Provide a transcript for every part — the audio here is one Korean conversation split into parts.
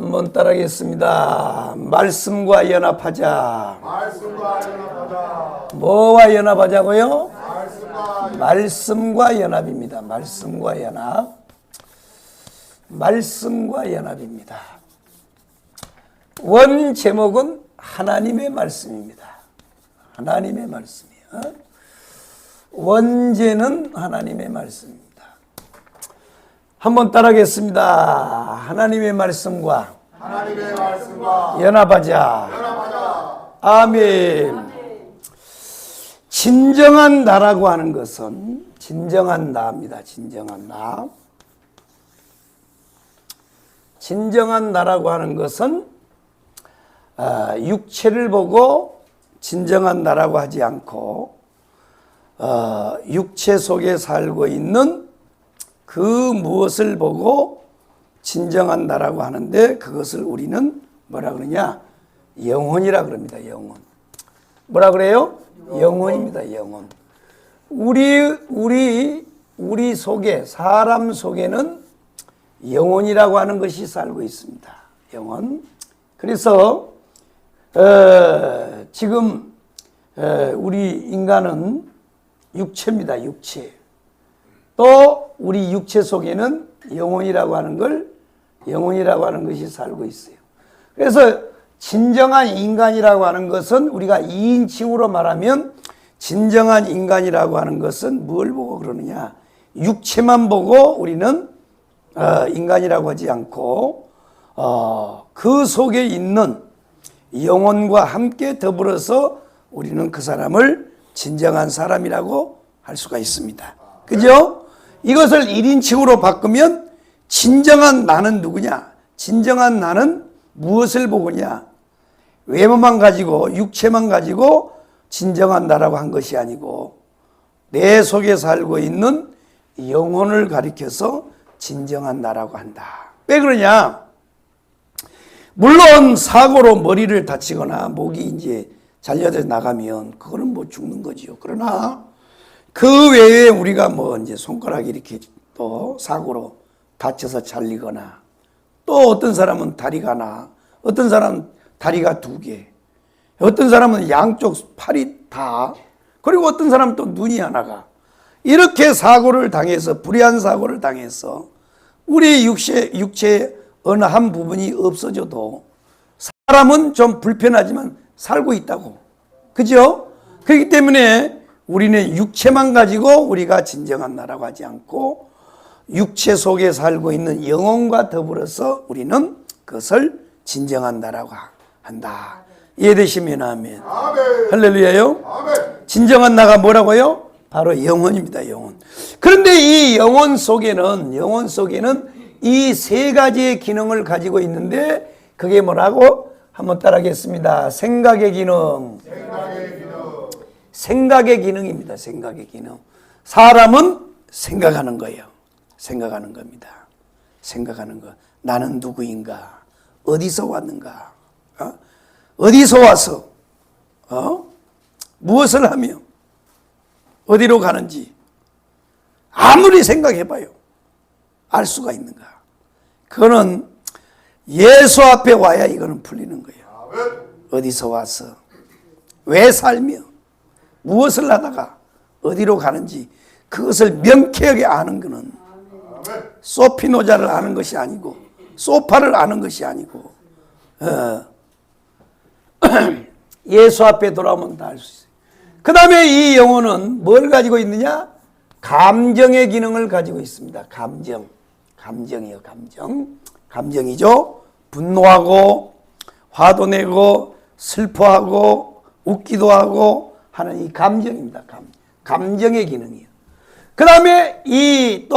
한번 따라하겠습니다. 말씀과 연합하자. 말씀과 연합하자. 뭐와 연합하자고요? 말씀과 말씀과 연합입니다. 말씀과 연합. 말씀과 연합입니다. 원 제목은 하나님의 말씀입니다. 하나님의 말씀이에요. 원제는 하나님의 말씀입니다. 한번 따라하겠습니다. 하나님의 말씀과 연합하자. 아멘. 진정한 나라고 하는 것은 진정한 나입니다. 진정한 나. 진정한 나라고 하는 것은 육체를 보고 진정한 나라고 하지 않고 육체 속에 살고 있는 그 무엇을 보고 진정한 나라고 하는데, 그것을 우리는 뭐라 그러냐? 영혼이라 그럽니다. 영혼. 뭐라 그래요? 영혼입니다. 영혼. 우리 속에, 사람 속에는 영혼이라고 하는 것이 살고 있습니다. 영혼. 그래서 지금 우리 인간은 육체입니다. 육체. 또 우리 육체 속에는 영혼이라고 하는 것이 살고 있어요. 그래서 진정한 인간이라고 하는 것은, 우리가 2인칭으로 말하면 진정한 인간이라고 하는 것은 뭘 보고 그러느냐? 육체만 보고 우리는 인간이라고 하지 않고 그 속에 있는 영혼과 함께 더불어서 우리는 그 사람을 진정한 사람이라고 할 수가 있습니다. 그죠? 이것을 1인칭으로 바꾸면 진정한 나는 누구냐? 진정한 나는 무엇을 보고냐? 외모만 가지고, 육체만 가지고 진정한 나라고 한 것이 아니고 내 속에 살고 있는 영혼을 가리켜서 진정한 나라고 한다. 왜 그러냐? 물론 사고로 머리를 다치거나 목이 이제 잘려져 나가면 그거는 뭐 죽는 거지요. 그러나 그 외에 우리가 뭐 이제 손가락이 이렇게 또 사고로 다쳐서 잘리거나, 또 어떤 사람은 다리가 나, 어떤 사람은 다리가 2개, 어떤 사람은 양쪽 팔이 다, 그리고 어떤 사람은 또 눈이 하나가, 이렇게 사고를 당해서, 불의한 사고를 당해서 우리 육체 어느 한 부분이 없어져도 사람은 좀 불편하지만 살고 있다고. 그죠? 그렇기 때문에 우리는 육체만 가지고 우리가 진정한 나라고 하지 않고 육체 속에 살고 있는 영혼과 더불어서 우리는 그것을 진정한 나라고 한다. 이해되시면 아멘. 아멘. 할렐루야요. 아멘. 진정한 나가 뭐라고요? 바로 영혼입니다. 영혼. 그런데 이 영혼 속에는 이 3가지의 기능을 가지고 있는데, 그게 뭐라고? 한번 따라하겠습니다. 생각의 기능. 생각의 기능입니다. 생각의 기능. 사람은 생각하는 거예요. 생각하는 겁니다. 생각하는 거. 나는 누구인가? 어디서 왔는가? 어디서 와서 무엇을 하며 어디로 가는지 아무리 생각해봐요, 알 수가 있는가? 그거는 예수 앞에 와야 이거는 풀리는 거예요. 어디서 와서, 왜 살며, 무엇을 하다가 어디로 가는지 그것을 명쾌하게 아는 것은 소피노자를 아는 것이 아니고, 소파를 아는 것이 아니고, 예수 앞에 돌아오면 다 알 수 있어요. 그 다음에 이 영혼은 뭘 가지고 있느냐? 감정의 기능을 가지고 있습니다. 감정이요. 감정이죠. 분노하고 화도 내고 슬퍼하고 웃기도 하고 하는 이 감정입니다. 감정의 기능이요. 그 다음에 이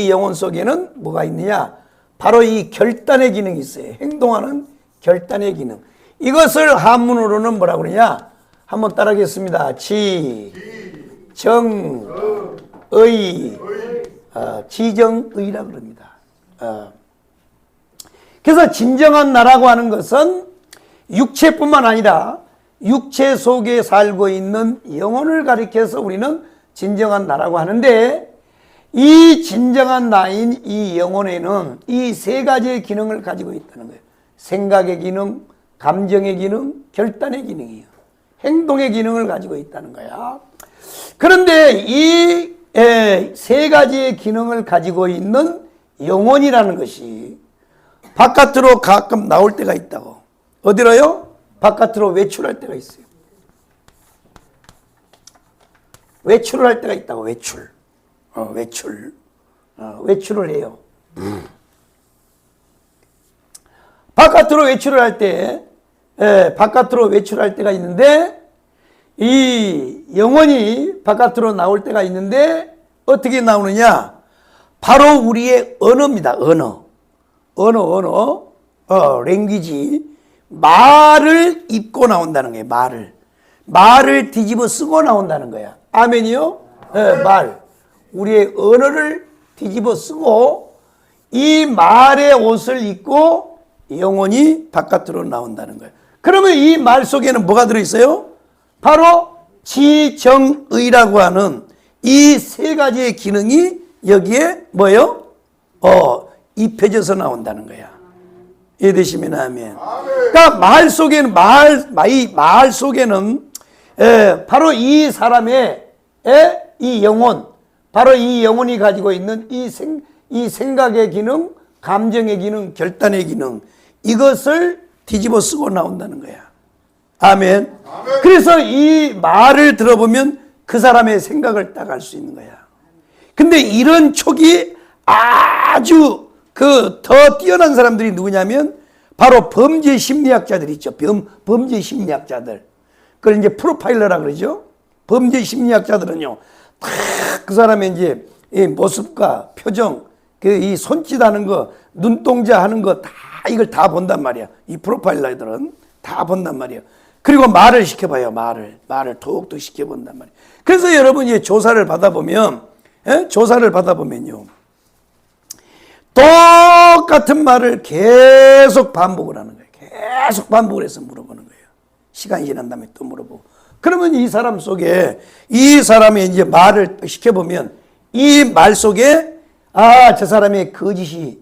영혼 속에는 뭐가 있느냐? 바로 이 결단의 기능이 있어요. 행동하는 결단의 기능. 이것을 한문으로는 뭐라 그러냐? 한번 따라하겠습니다. 지정의라 그럽니다. 그래서 진정한 나라고 하는 것은 육체뿐만 아니라 육체 속에 살고 있는 영혼을 가리켜서 우리는 진정한 나라고 하는데, 이 진정한 나인 이 영혼에는 이 세 가지의 기능을 가지고 있다는 거예요. 생각의 기능, 감정의 기능, 결단의 기능이에요. 행동의 기능을 가지고 있다는 거야. 그런데 이 세 가지의 기능을 가지고 있는 영혼이라는 것이 바깥으로 가끔 나올 때가 있다고. 어디로요? 바깥으로 외출할 때가 있어요. 외출을 할 때가 있다고. 외출을 해요. 바깥으로 외출을 할 때, 바깥으로 외출할 때가 있는데, 이 영혼이 바깥으로 나올 때가 있는데, 어떻게 나오느냐? 바로 우리의 언어입니다. 랭귀지. 말을 입고 나온다는 거예요. 말을 뒤집어 쓰고 나온다는 거야. 아멘이요? 말. 우리의 언어를 뒤집어 쓰고 이 말의 옷을 입고 영혼이 바깥으로 나온다는 거예요. 그러면 이 말 속에는 뭐가 들어있어요? 바로 지정의라고 하는 이 세 가지의 기능이 여기에 뭐예요? 입혀져서 나온다는 거야. 이해되시면 아멘. 그러니까 말 속에는 말 속에는 바로 이 사람의 이 영혼, 바로 이 영혼이 가지고 있는 이 생각의 기능, 감정의 기능, 결단의 기능, 이것을 뒤집어 쓰고 나온다는 거야. 아멘. 그래서 이 말을 들어보면 그 사람의 생각을 딱 알 수 있는 거야. 근데 이런 촉이 아주 더 뛰어난 사람들이 누구냐면 바로 범죄 심리학자들 있죠. 범죄 심리학자들. 그걸 이제 프로파일러라 그러죠. 범죄 심리학자들은요, 다 그 사람의 이제 이 모습과 표정, 이 손짓하는 거, 눈동자 하는 거 다 이걸 다 본단 말이야. 이 프로파일러들은 다 본단 말이야. 그리고 말을 시켜봐요. 말을 톡톡 시켜본단 말이야. 그래서 여러분이 조사를 받아보면요, 똑같은 말을 계속 반복을 하는 거예요. 계속 반복을 해서 물어보는 거예요. 시간이 지난 다음에 또 물어보고. 그러면 이 사람 속에, 이 사람의 이제 말을 시켜보면 이 말 속에 저 사람의 거짓인지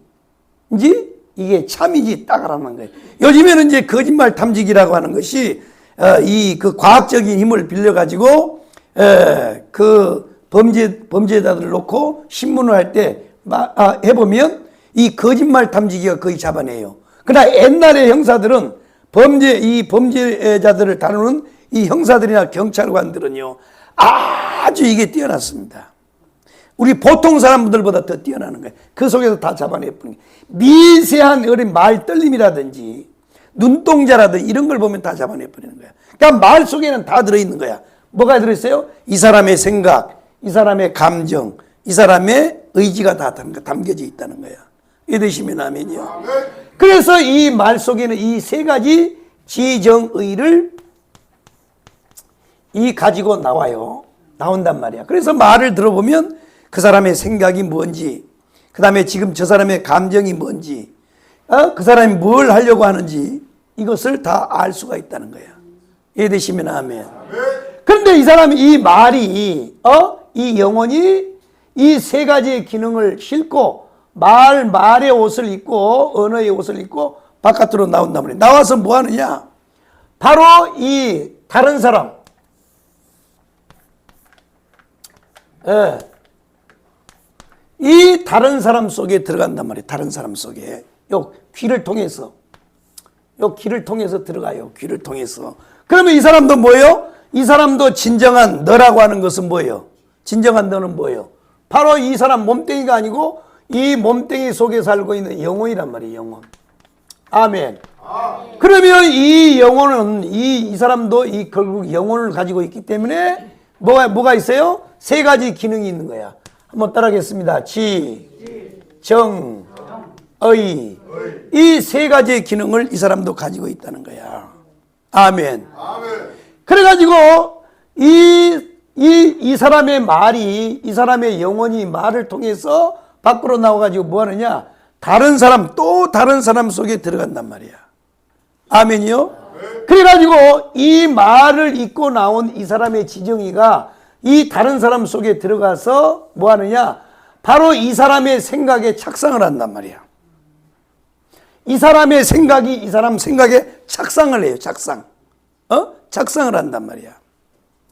이게 참인지 딱 알아내는 거예요. 요즘에는 이제 거짓말 탐지기라고 하는 것이 그 과학적인 힘을 빌려가지고 그 범죄자들을 놓고 신문을 할 때 해보면 이 거짓말 탐지기가 거의 잡아내요. 그러나 옛날의 형사들은 이 범죄자들을 다루는 이 형사들이나 경찰관들은요, 아주 이게 뛰어났습니다. 우리 보통 사람들보다 더 뛰어나는 거예요. 그 속에서 다 잡아내버리는 거예요. 미세한 어린 말 떨림이라든지 눈동자라든지 이런 걸 보면 다 잡아내버리는 거야. 그러니까 말 속에는 다 들어있는 거야. 뭐가 들어있어요? 이 사람의 생각, 이 사람의 감정, 이 사람의 의지가 다 담겨져 있다는 거야. 이해되시면 아멘이요. 그래서 이 말 속에는 이 세 가지 지정의를 가지고 나온단 말이야. 그래서 말을 들어보면 그 사람의 생각이 뭔지, 그 다음에 지금 저 사람의 감정이 뭔지, 그 사람이 뭘 하려고 하는지 이것을 다 알 수가 있다는 거야. 이해되시면 아멘. 그런데 이 사람이 이 말이 이 영혼이 이 세 가지의 기능을 싣고 말의 옷을 입고 언어의 옷을 입고 바깥으로 나온단 말이야. 나와서 뭐 하느냐? 바로 이 다른 사람, 이 다른 사람 속에 들어간단 말이에요. 다른 사람 속에. 요 귀를 통해서 들어가요. 귀를 통해서. 그러면 이 사람도 뭐예요? 이 사람도 진정한 너라고 하는 것은 뭐예요? 진정한 너는 뭐예요? 바로 이 사람 몸뚱이가 아니고 이 몸뚱이 속에 살고 있는 영혼이란 말이에요. 영혼. 아멘. 그러면 이 영혼은 이 사람도 결국 영혼을 가지고 있기 때문에 뭐가 있어요? 세 가지 기능이 있는 거야. 한번 따라하겠습니다. 정, 의. 이 세 가지의 기능을 이 사람도 가지고 있다는 거야. 아멘. 그래가지고 이 사람의 말이, 이 사람의 영혼이 말을 통해서 밖으로 나와가지고 뭐 하느냐? 또 다른 사람 속에 들어간단 말이야. 아멘이요? 그래가지고 이 말을 입고 나온 이 사람의 지정이가 이 다른 사람 속에 들어가서 뭐 하느냐? 바로 이 사람의 생각에 착상을 한단 말이야. 이 사람의 생각이 이 사람 생각에 착상을 해요. 착상. 착상을 한단 말이야.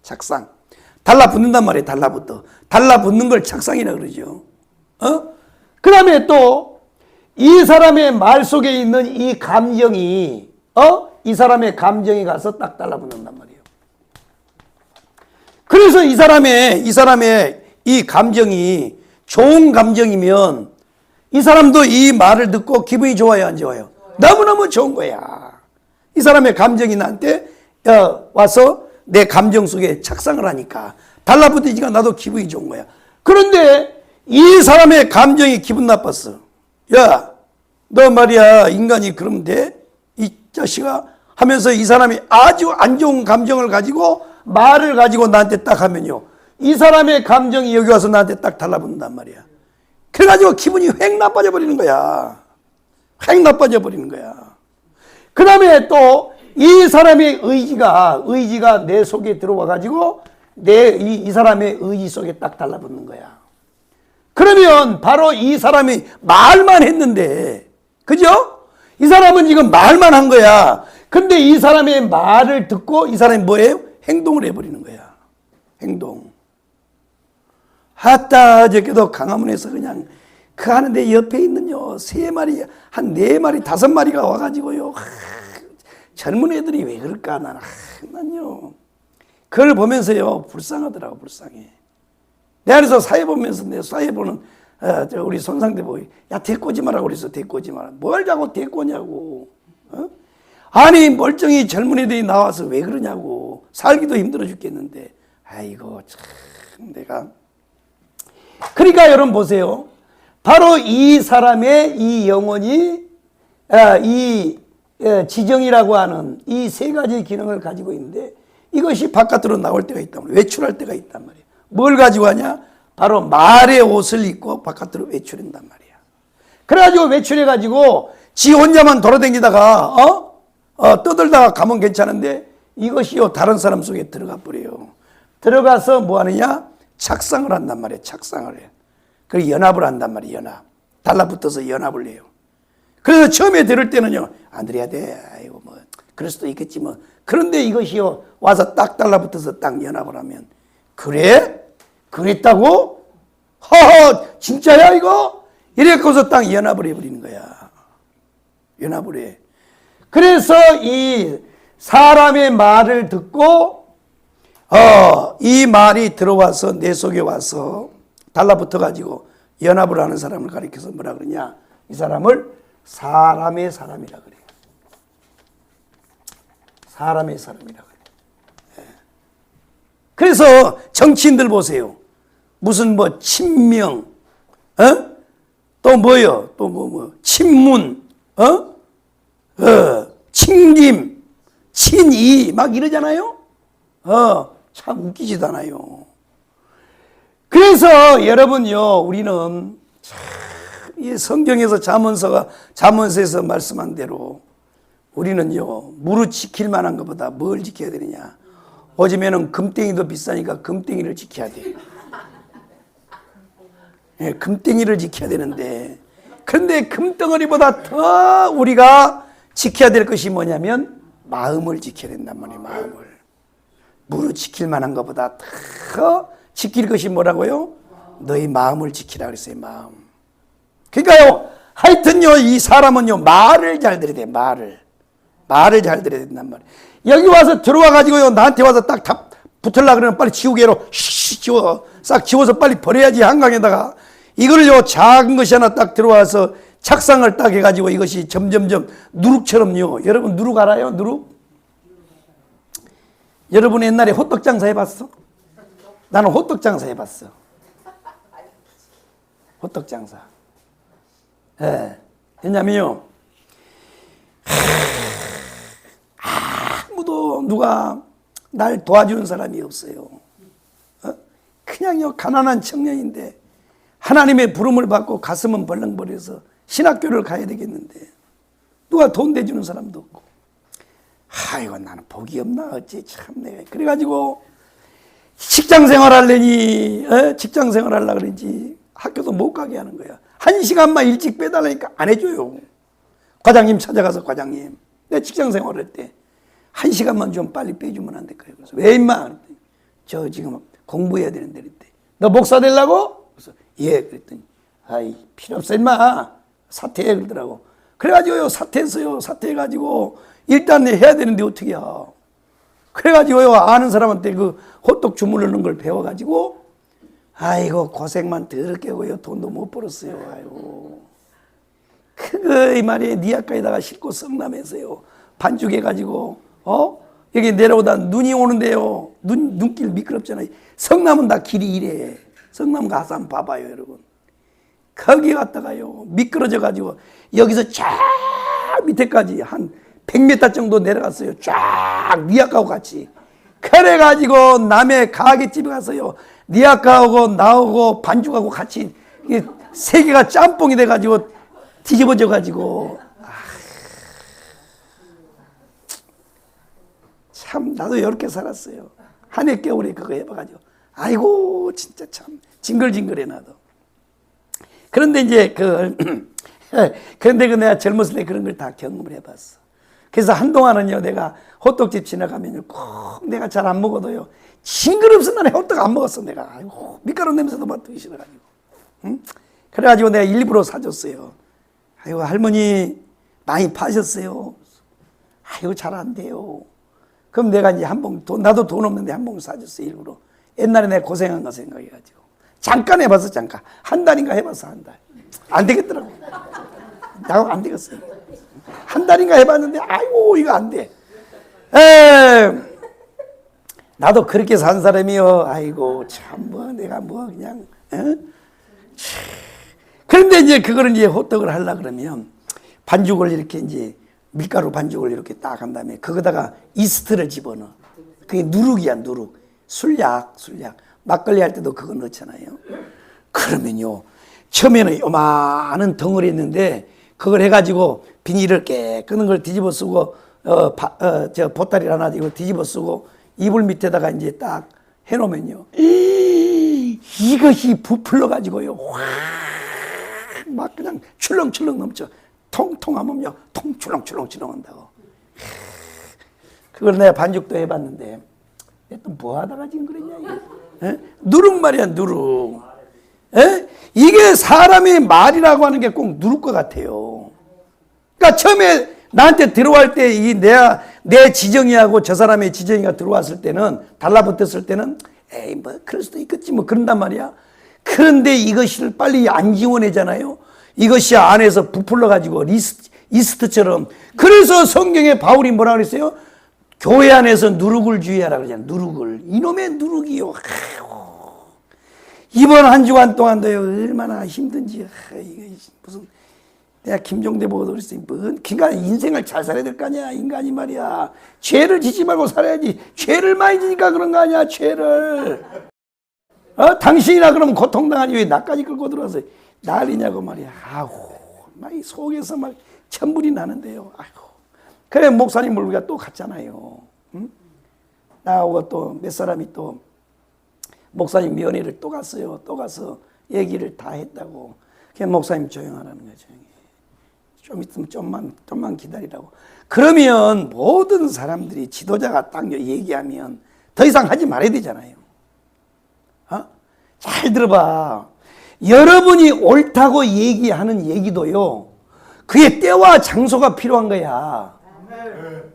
착상. 달라붙는단 말이야. 달라붙어. 달라붙는 걸 착상이라 그러죠. 그 다음에 또 이 사람의 말 속에 있는 이 감정이 이 사람의 감정이 가서 딱 달라붙는단 말이에요. 그래서 이 사람의 이 감정이 좋은 감정이면 이 사람도 이 말을 듣고 기분이 좋아요, 안 좋아요? 너무너무 좋은 거야. 이 사람의 감정이 나한테 와서 내 감정 속에 착상을 하니까 달라붙으니까 나도 기분이 좋은 거야. 그런데 이 사람의 감정이 기분 나빴어. 야, 너 말이야 인간이 그러면 돼? 이 자식아 하면서 이 사람이 아주 안 좋은 감정을 가지고 말을 가지고 나한테 딱 하면요, 이 사람의 감정이 여기 와서 나한테 딱 달라붙는단 말이야. 그래가지고 기분이 획 나빠져 버리는 거야. 획 나빠져 버리는 거야. 그 다음에 또 이 사람의 의지가 내 속에 들어와 가지고 이 사람의 의지 속에 딱 달라붙는 거야. 그러면 바로 이 사람이 말만 했는데, 그죠? 이 사람은 지금 말만 한 거야. 근데 이 사람의 말을 듣고 이 사람이 뭐예요? 행동을 해버리는 거야. 행동. 하따 저께도 강화문에서 그냥 그 하는데 옆에 있는요 3마리 한 4마리 5마리가 와가지고요, 젊은 애들이 왜 그럴까 난요 그걸 보면서요 불쌍하더라고. 불쌍해. 내가 그래서 사회 보면서 내 사회 보는 우리 손상대 보고 야 데꼬지 마라 그래서 데꼬지 마라. 뭘 자꾸 데꼬냐고. 아니 멀쩡히 젊은 애들이 나와서 왜 그러냐고. 살기도 힘들어 죽겠는데. 아이고 참 내가. 그러니까 여러분 보세요. 바로 이 사람의 이 영혼이 이 지정이라고 하는 이 3가지 기능을 가지고 있는데 이것이 바깥으로 나올 때가 있단 말이에요. 외출할 때가 있단 말이에요. 뭘 가지고 하냐? 바로 말의 옷을 입고 바깥으로 외출한단 말이야. 그래가지고 외출해가지고 지 혼자만 돌아다니다가 떠들다가 가면 괜찮은데 이것이요 다른 사람 속에 들어가 버려요. 들어가서 뭐 하느냐? 착상을 한단 말이에요. 착상을 해. 그리고 연합을 한단 말이에요. 연합. 달라붙어서 연합을 해요. 그래서 처음에 들을 때는요, 안 들어야 돼. 아이고 뭐 그럴 수도 있겠지 뭐. 그런데 이것이요 와서 딱 달라붙어서 딱 연합을 하면, 그래? 그랬다고? 허허 진짜야 이거? 이래서 딱 연합을 해버리는 거야. 연합을 해. 그래서 이 사람의 말을 듣고 이 말이 들어와서 내 속에 와서 달라붙어 가지고 연합을 하는 사람을 가리켜서 뭐라 그러냐? 이 사람을 사람의 사람이라 그래요. 사람의 사람이라 그래요. 그래서 정치인들 보세요. 무슨 뭐 친명, 또 뭐요? 또 뭐 친문, 친김, 친이 막 이러잖아요. 참 웃기지도 않아요. 그래서 여러분요, 우리는 참 이 성경에서 잠언서에서 말씀한 대로 우리는요 무릇 지킬 만한 것보다 뭘 지켜야 되느냐? 요즘에는 금땡이도 비싸니까 금땡이를 지켜야 돼. 예, 금땡이를 지켜야 되는데, 그런데 금덩어리보다 더 우리가 지켜야 될 것이 뭐냐면 마음을 지켜야 된단 말이에요. 마음을. 무릇 지킬 만한 것보다 더 지킬 것이 뭐라고요? 너희 마음을 지키라 그랬어요. 마음. 그러니까요 하여튼요 이 사람은요 말을 잘 들어야 돼. 말을 잘 들어야 된단 말이에요. 여기 와서 들어와 가지고요 나한테 와서 딱 붙으려고 그러면 빨리 지우개로 싹 지워서 빨리 버려야지. 한강에다가 이거를요 작은 것이 하나 딱 들어와서 착상을 딱 해가지고 이것이 점점점 누룩처럼요. 여러분 누룩 알아요? 누룩? 여러분 옛날에 호떡 장사 해봤어? 나는 호떡 장사 해봤어. 호떡 장사. 예. 왜냐면요 아무도 누가 날 도와주는 사람이 없어요. 그냥요 가난한 청년인데 하나님의 부름을 받고 가슴은 벌렁거려서 신학교를 가야 되겠는데 누가 돈 대주는 사람도 없고, 아이고 나는 복이 없나 어찌 참 내가 그래가지고 직장 생활 하려니 직장 생활 하려고 그러지 학교도 못 가게 하는 거야. 1시간만 일찍 빼달라니까 안 해줘요. 과장님 찾아가서 과장님, 내 직장 생활할 때 1시간만 좀 빨리 빼주면 안 될까요? 그래서 왜 임마? 저 지금 공부해야 되는데 그랬대. 너 목사 되려고? 그래서 예. 그랬더니 아이 필요 없어 임마. 사퇴해 그러더라고. 그래가지고요 사퇴했어요. 사퇴해가지고 일단 해야 되는데 어떻게 해. 그래가지고요 아는 사람한테 그 호떡 주무르는 걸 배워가지고 아이고 고생만 더럽게 하고요 돈도 못 벌었어요. 아이고 그거 이 말이에요. 니아까에다가 싣고 성남에서요 반죽해가지고 여기 내려오다 눈이 오는데요 눈길 미끄럽잖아요. 성남은 다 길이 이래. 성남 가서 한번 봐봐요 여러분. 거기 갔다가요 미끄러져가지고 여기서 쫙 밑에까지 한 100m 정도 내려갔어요. 쫙 니아까하고 같이. 그래가지고 남의 가게집에 가서요 니아까하고 나하고 반죽하고 같이 세 개가 짬뽕이 돼가지고 뒤집어져가지고 참 나도 이렇게 살았어요. 한 해 겨울에 그거 해봐가지고 아이고 진짜 참 징글징글해 나도. 그런데 이제 그런데 내가 젊었을 때 그런 걸 다 경험을 해봤어. 그래서 한동안은요 내가 호떡집 지나가면요 꼭 내가 잘 안 먹어도요 징그럽서 나는 호떡 안 먹었어 내가. 아이고 밀가루 냄새도 맡기 싫어가지고. 응? 그래가지고 내가 일부러 사줬어요. 아이고 할머니 많이 파셨어요. 아이고 잘 안 돼요. 그럼 내가 이제 한 봉 나도 돈 없는데 한 봉 사줬어 일부러. 옛날에 내가 고생한 거 생각해가지고 잠깐 해봤어. 잠깐 한 달인가 해봤어. 한 달 안 되겠더라고. 나하고 안 되겠어요. 한 달인가 해봤는데 아이고 이거 안 돼. 나도 그렇게 산 사람이요. 아이고 참 뭐 내가 뭐 그냥 그런데 이제 그거를 이제 호떡을 하려 그러면 반죽을 이렇게 이제 밀가루 반죽을 이렇게 딱 한 다음에 거기다가 이스트를 집어넣어. 그게 누룩이야 누룩. 술약. 막걸리 할 때도 그거 넣잖아요. 그러면요 처음에는 요만한 덩어리였는데 그걸 해가지고 비닐을 깨끗한 걸 뒤집어 쓰고 저 보따리 하나 이거 뒤집어 쓰고 이불 밑에다가 이제 딱 해놓으면요 이것이 부풀러 가지고요 막 그냥 출렁출렁 넘쳐. 통통하면요 통출렁출렁 한다고. 그걸 내가 반죽도 해봤는데 또 뭐 하다가 지금 그랬냐 이게. 누룩 말이야 누룩. 이게 사람이 말이라고 하는 게 꼭 누룩 것 같아요. 그러니까 처음에 나한테 들어갈 때 이 내 지정이하고 저 사람의 지정이가 들어왔을 때는 달라붙었을 때는 에이 뭐 그럴 수도 있겠지 뭐 그런단 말이야. 그런데 이것을 빨리 안 지워내잖아요. 이것이 안에서 부풀러 가지고 이스트처럼. 그래서 성경에 바울이 뭐라 그랬어요? 교회 안에서 누룩을 주의하라 그러잖아요. 누룩을. 이놈의 누룩이요. 이번 한 주간 동안도요 얼마나 힘든지. 이게 무슨 내가 김종대 보고도 그랬어요. 뭔 인간 인생을 잘 살아야 될 거 아니야. 인간이 말이야. 죄를 짓지 말고 살아야지. 죄를 많이 지니까 그런 거 아니야. 죄를. 당신이나 그러면 고통당하지 왜 나까지 끌고 들어와서 난리냐고 말이야. 아우 막 속에서 막 천불이 나는데요. 아이고. 그래 목사님을 우리가 또 갔잖아요. 응? 나하고 또 몇 사람이 또 목사님 면회를 또 갔어요. 또 가서 얘기를 다 했다고. 그냥 목사님 조용하라는 거예요. 조용히. 좀 있으면 좀만 기다리라고. 그러면 모든 사람들이 지도자가 딱 얘기하면 더 이상 하지 말아야 되잖아요. 잘 들어봐. 여러분이 옳다고 얘기하는 얘기도요. 그게 때와 장소가 필요한 거야.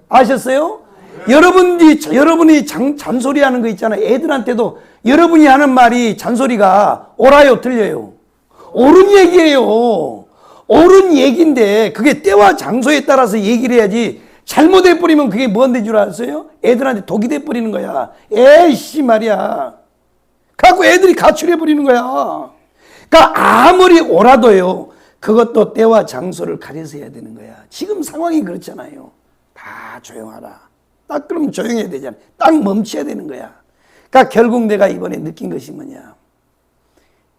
아셨어요? 여러분이 잔소리하는 거 있잖아요. 애들한테도 여러분이 하는 말이 잔소리가 옳아요, 틀려요? 옳은 얘기예요. 옳은 얘기인데 그게 때와 장소에 따라서 얘기를 해야지. 잘못해 버리면 그게 뭔데 줄 아세요? 애들한테 독이 돼 버리는 거야. 에이씨 말이야. 갖고 애들이 가출해 버리는 거야. 그러니까 아무리 옳아도요. 그것도 때와 장소를 가려서 해야 되는 거야. 지금 상황이 그렇잖아요. 다 조용하라. 딱 그러면 조용해야 되잖아. 딱 멈춰야 되는 거야. 그러니까 결국 내가 이번에 느낀 것이 뭐냐.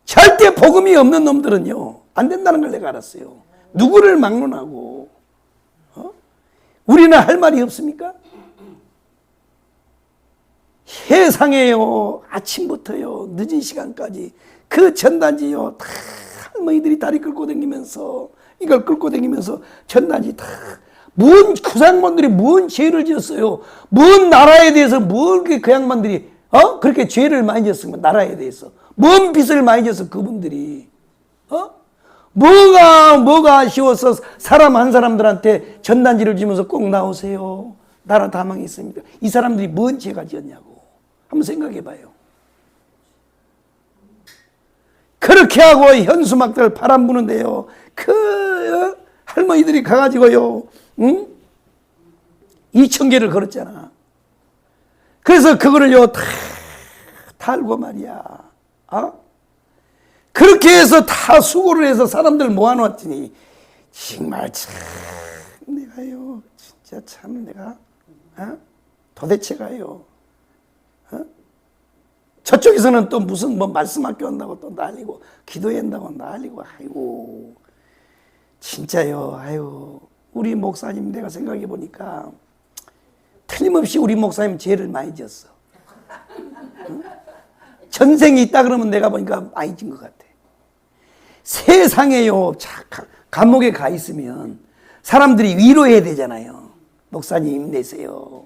절대 복음이 없는 놈들은요. 안 된다는 걸 내가 알았어요. 누구를 막론하고. 우리는 할 말이 없습니까? 세상에요. 아침부터요. 늦은 시간까지 그 전단지요 다 할머니들이 다리 끌고 다니면서 이걸 끌고 다니면서 전단지 다 뭔 그 양반들이 뭔 죄를 지었어요? 뭔 나라에 대해서 뭘 그 양반들이 그렇게 죄를 많이 지었으면 나라에 대해서 뭔 빚을 많이 졌어 그분들이 뭐가 아쉬워서 사람 한 사람들한테 전단지를 주면서 꼭 나오세요. 나라 다 망했습니다. 이 사람들이 뭔 죄가 지었냐고 한번 생각해 봐요. 그렇게 하고 현수막들 바람 부는데요. 그 할머니들이 가가지고요. 2,000개를 걸었잖아. 그래서 그거를요 다 달고 말이야. 그렇게 해서 다 수고를 해서 사람들 모아놓았더니 정말 참 내가요 진짜 참 내가 도대체가요 저쪽에서는 또 무슨 뭐 말씀학교 온다고 또 난리고 기도회 한다고 난리고 아이고 진짜요 아유 우리 목사님 내가 생각해 보니까 틀림없이 우리 목사님 죄를 많이 지었어. 전생이 있다 그러면 내가 보니까 많이 진 것 같아. 세상에요 감옥에 가 있으면 사람들이 위로해야 되잖아요. 목사님 힘내세요.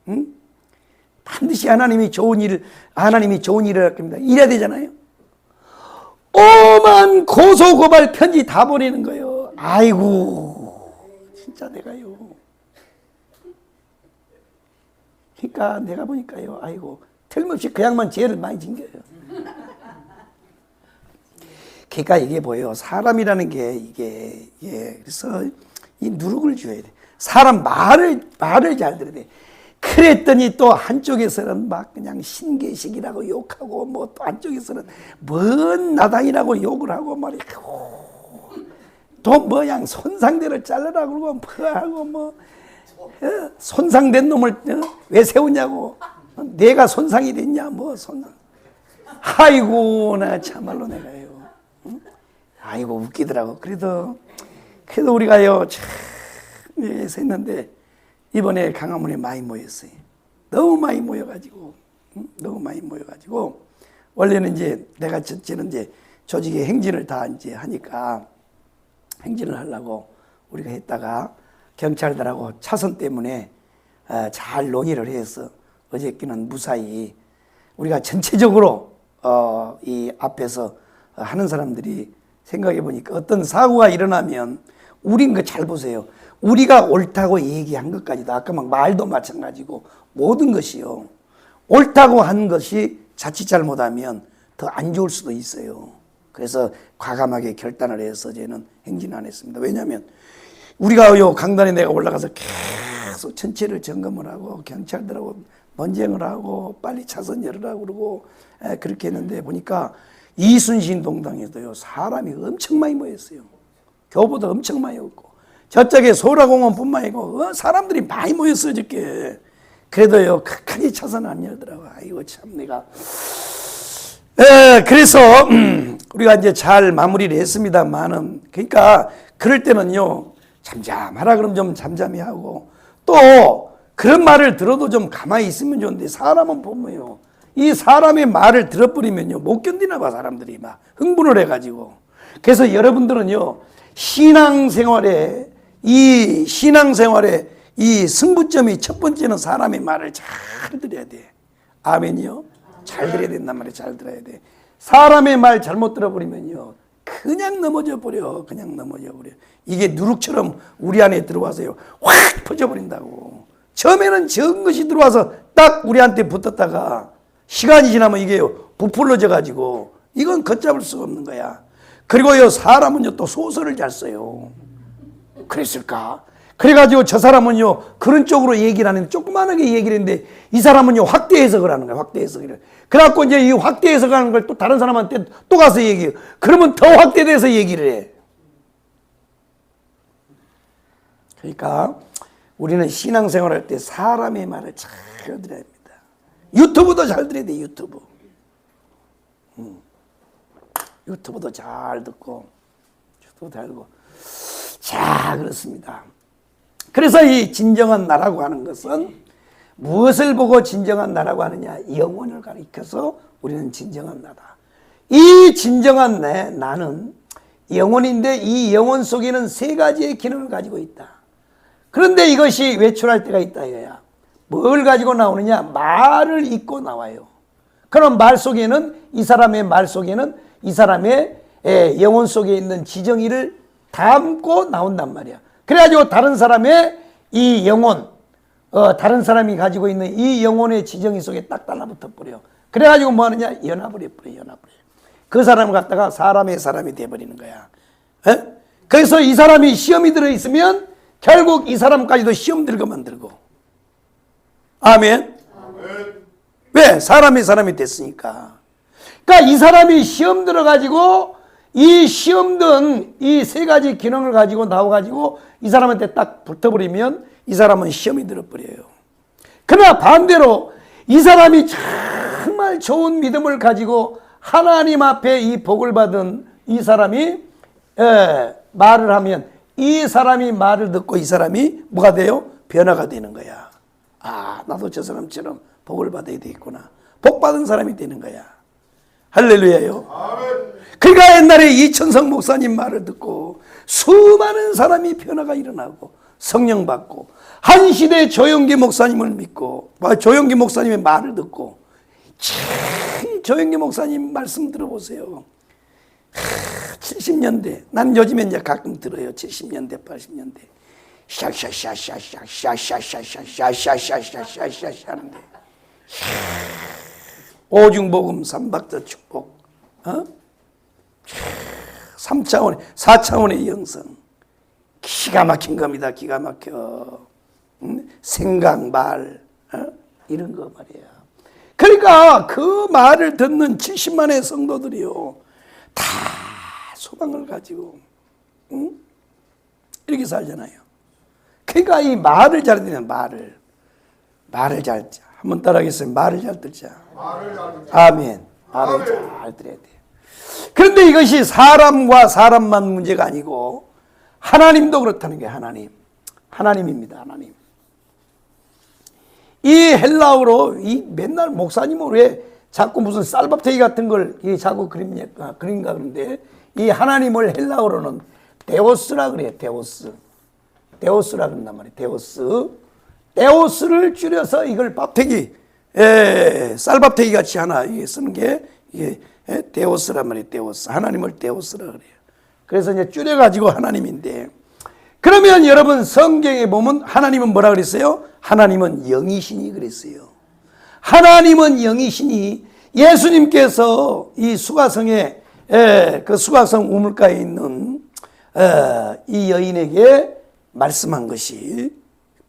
응? 반드시 하나님이 좋은 일을 할 겁니다. 이래야 되잖아요. 오만 고소고발 편지 다 보내는 거예요. 아이고 진짜 내가요. 그러니까 내가 보니까요. 아이고 틀림없이 그 양반 죄를 많이 진 거예요. 그러니까 이게 뭐예요? 사람이라는 게 이게 그래서 이 누룩을 줘야 돼. 사람 말을 잘 들어야 돼. 그랬더니 또 한쪽에서는 막 그냥 신개식이라고 욕하고 뭐 또 한쪽에서는 뭔 나당이라고 욕을 하고 말이야. 또 뭐양 손상대를 잘라라 그러고 뭐 하고 뭐 손상된 놈을 왜 세우냐고. 내가 손상이 됐냐 뭐 손상. 아이고 나 참말로 내가요. 아이고 웃기더라고. 그래도 우리가요 참 했는데 이번에 강화문에 많이 모였어요. 너무 많이 모여가지고 원래는 이제 내가 저는 이제 조직의 행진을 다 이제 하니까 행진을 하려고 우리가 했다가 경찰들하고 차선 때문에 잘 논의를 해서 어저께는 무사히 우리가 전체적으로 이 앞에서 하는 사람들이 생각해 보니까 어떤 사고가 일어나면 우린 그 잘 보세요. 우리가 옳다고 얘기한 것까지도 아까 막 말도 마찬가지고 모든 것이요. 옳다고 한 것이 자칫 잘못하면 더 안 좋을 수도 있어요. 그래서 과감하게 결단을 해서 저는 행진 안 했습니다. 왜냐하면 우리가 요 강단에 내가 올라가서 계속 전체를 점검을 하고 경찰들하고 논쟁을 하고 빨리 차선 열으라고 그러고 그렇게 했는데 보니까 이순신 동당에도요 사람이 엄청 많이 모였어요. 교보도 엄청 많이 없고 저쪽에 소라공원뿐만 아니고 사람들이 많이 모였어요. 저게 그래도요 끝까지 차선 안 열더라고. 아이고 참 내가 그래서 우리가 이제 잘 마무리를 했습니다만은 그러니까 그럴 때는요 잠잠하라 그러면 좀 잠잠히 하고 또 그런 말을 들어도 좀 가만히 있으면 좋은데 사람은 보면요 이 사람의 말을 들어버리면요 못 견디나 봐. 사람들이 막 흥분을 해가지고. 그래서 여러분들은요 신앙생활에 이 승부점이 첫 번째는 사람의 말을 잘 들어야 돼. 아멘이요. 잘 들어야 된단 말이에요. 잘 들어야 돼. 사람의 말 잘못 들어버리면요 그냥 넘어져 버려. 이게 누룩처럼 우리 안에 들어와서요 확 퍼져버린다고. 처음에는 적은 것이 들어와서 딱 우리한테 붙었다가 시간이 지나면 이게 부풀러져 가지고 이건 걷잡을 수가 없는 거야. 그리고요 사람은요 또 소설을 잘 써요. 그랬을까? 그래가지고 저 사람은요 그런 쪽으로 얘기를 하는데 조그만하게 얘기를 했는데 이 사람은요 확대 해석을 하는 거야. 확대 해석을. 그래갖고 이제 이 확대 해석하는 걸 또 다른 사람한테 또 가서 얘기해요. 그러면 더 확대돼서 얘기를 해. 그러니까 우리는 신앙생활 할 때 사람의 말을 잘 들어야 합니다. 유튜브도 잘 들어야 돼. 유튜브도 잘 듣고 자 그렇습니다. 그래서 이 진정한 나라고 하는 것은 무엇을 보고 진정한 나라고 하느냐? 영혼을 가리켜서 우리는 진정한 나다. 이 진정한 나는 영혼인데 이 영혼 속에는 세 가지의 기능을 가지고 있다. 그런데 이것이 외출할 때가 있다 이거야. 뭘 가지고 나오느냐? 말을 잇고 나와요. 그럼 말 속에는 이 사람의 말 속에는 이 사람의 영혼 속에 있는 지정의를 담고 나온단 말이야. 그래가지고 다른 사람의 이 영혼, 다른 사람이 가지고 있는 이 영혼의 지정의 속에 딱 달라붙어 버려. 그래가지고 뭐 하느냐? 연합을 해버려, 연합을 해. 그 사람을 갖다가 사람의 사람이 돼버리는 거야. 에? 그래서 이 사람이 시험이 들어있으면 결국 이 사람까지도 시험 들고 만들고. 아멘. 왜? 사람이 됐으니까. 그러니까 이 사람이 시험 들어가지고 이 시험 든 이 세 가지 기능을 가지고 나와가지고 이 사람한테 딱 붙어버리면 이 사람은 시험이 들어버려요. 그러나 반대로 이 사람이 정말 좋은 믿음을 가지고 하나님 앞에 이 복을 받은 이 사람이 말을 하면 이 사람이 말을 듣고 이 사람이 뭐가 돼요? 변화가 되는 거야. 아, 나도 저 사람처럼 복을 받아야 되겠구나. 복 받은 사람이 되는 거야. 할렐루야요. 아멘. 그러니까 옛날에 이천성 목사님 말을 듣고 수많은 사람이 변화가 일어나고 성령 받고, 한 시대 조영기 목사님을 믿고 조영기 목사님의 말을 듣고, 조영기 목사님 말씀 들어보세요. 70년대, 난 요즘에 이제 가끔 들어요. 70년대, 80년대. 샤샤샤샤샤샤샤샤샤샤샤샤샤샤 하는데, 오중복음, 삼박자 축복, 3차원의, 4차원의 영성. 기가 막힌 겁니다. 기가 막혀. 생각, 말, 이런 거 말이야. 그러니까 그 말을 듣는 70만의 성도들이요, 다 소망을 가지고 이렇게 살잖아요. 그러니까 이 말을 잘 듣는 말을 잘 듣자. 한번 따라하겠어요. 말을 잘 듣자. 아멘. 말을 잘 들어야 돼. 그런데 이것이 사람과 사람만 문제가 아니고 하나님도 그렇다는 게 하나님입니다. 하나님. 이 헬라어로 이 맨날 목사님은 왜 자꾸 무슨 쌀밥테이 같은 걸 자꾸 그린가 그런데, 이 하나님을 헬라어로는 데오스라 그래요. 데오스라 그런단 말이에요. 데오스를 줄여서 이걸 밥테기, 쌀밥테기 같이 하나 쓰는 게 이게 데오스란 말이에요. 데오스. 하나님을 데오스라 그래요. 그래서 이제 줄여가지고 하나님인데, 그러면 여러분 성경에 보면 하나님은 뭐라 그랬어요? 하나님은 영이시니 그랬어요. 하나님은 영이시니 예수님께서 이 수가성에, 그 수가성 우물가에 있는 이 여인에게 말씀한 것이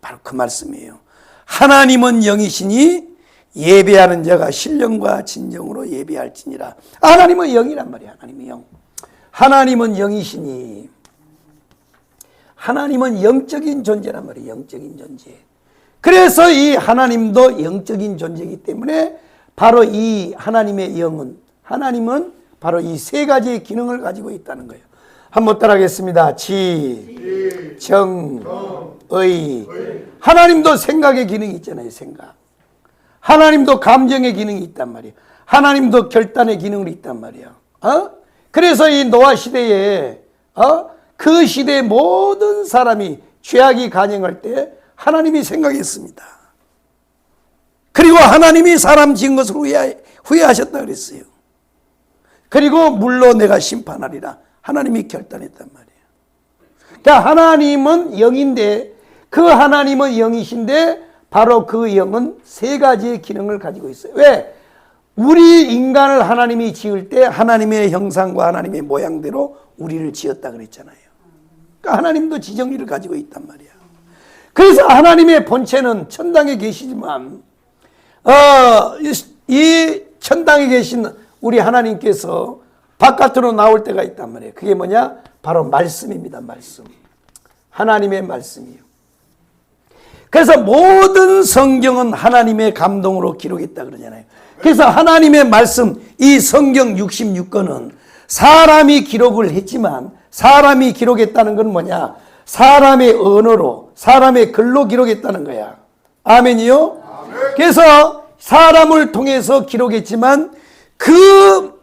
바로 그 말씀이에요. 하나님은 영이시니 예배하는 자가 신령과 진정으로 예배할지니라. 하나님은 영이란 말이에요. 하나님은 영. 하나님은 영이시니, 하나님은 영적인 존재란 말이에요. 영적인 존재. 그래서 이 하나님도 영적인 존재이기 때문에 바로 이 하나님의 영은, 하나님은 바로 이 세 가지의 기능을 가지고 있다는 거예요. 한번 따라하겠습니다. 지, 정, 의. 하나님도 생각의 기능이 있잖아요. 생각. 하나님도 감정의 기능이 있단 말이에요. 하나님도 결단의 기능이 있단 말이에요. 그래서 이 노아 시대에 그 시대의 모든 사람이 죄악이 간영할 때 하나님이 생각했습니다. 그리고 하나님이 사람 지은 것을 후회하셨다 그랬어요. 그리고 물로 내가 심판하리라. 하나님이 결단했단 말이에요. 그러니까 하나님은 영인데, 그 하나님은 영이신데 바로 그 영은 세 가지의 기능을 가지고 있어요. 왜? 우리 인간을 하나님이 지을 때 하나님의 형상과 하나님의 모양대로 우리를 지었다 그랬잖아요. 그러니까 하나님도 지정의를 가지고 있단 말이야. 그래서 하나님의 본체는 천당에 계시지만 이 천당에 계신 우리 하나님께서 바깥으로 나올 때가 있단 말이에요. 그게 뭐냐? 바로 말씀입니다. 말씀. 하나님의 말씀이요. 그래서 모든 성경은 하나님의 감동으로 기록했다 그러잖아요. 그래서 하나님의 말씀, 이 성경 66권은 사람이 기록을 했지만, 사람이 기록했다는 건 뭐냐? 사람의 언어로, 사람의 글로 기록했다는 거야. 아멘이요? 아멘. 그래서 사람을 통해서 기록했지만 그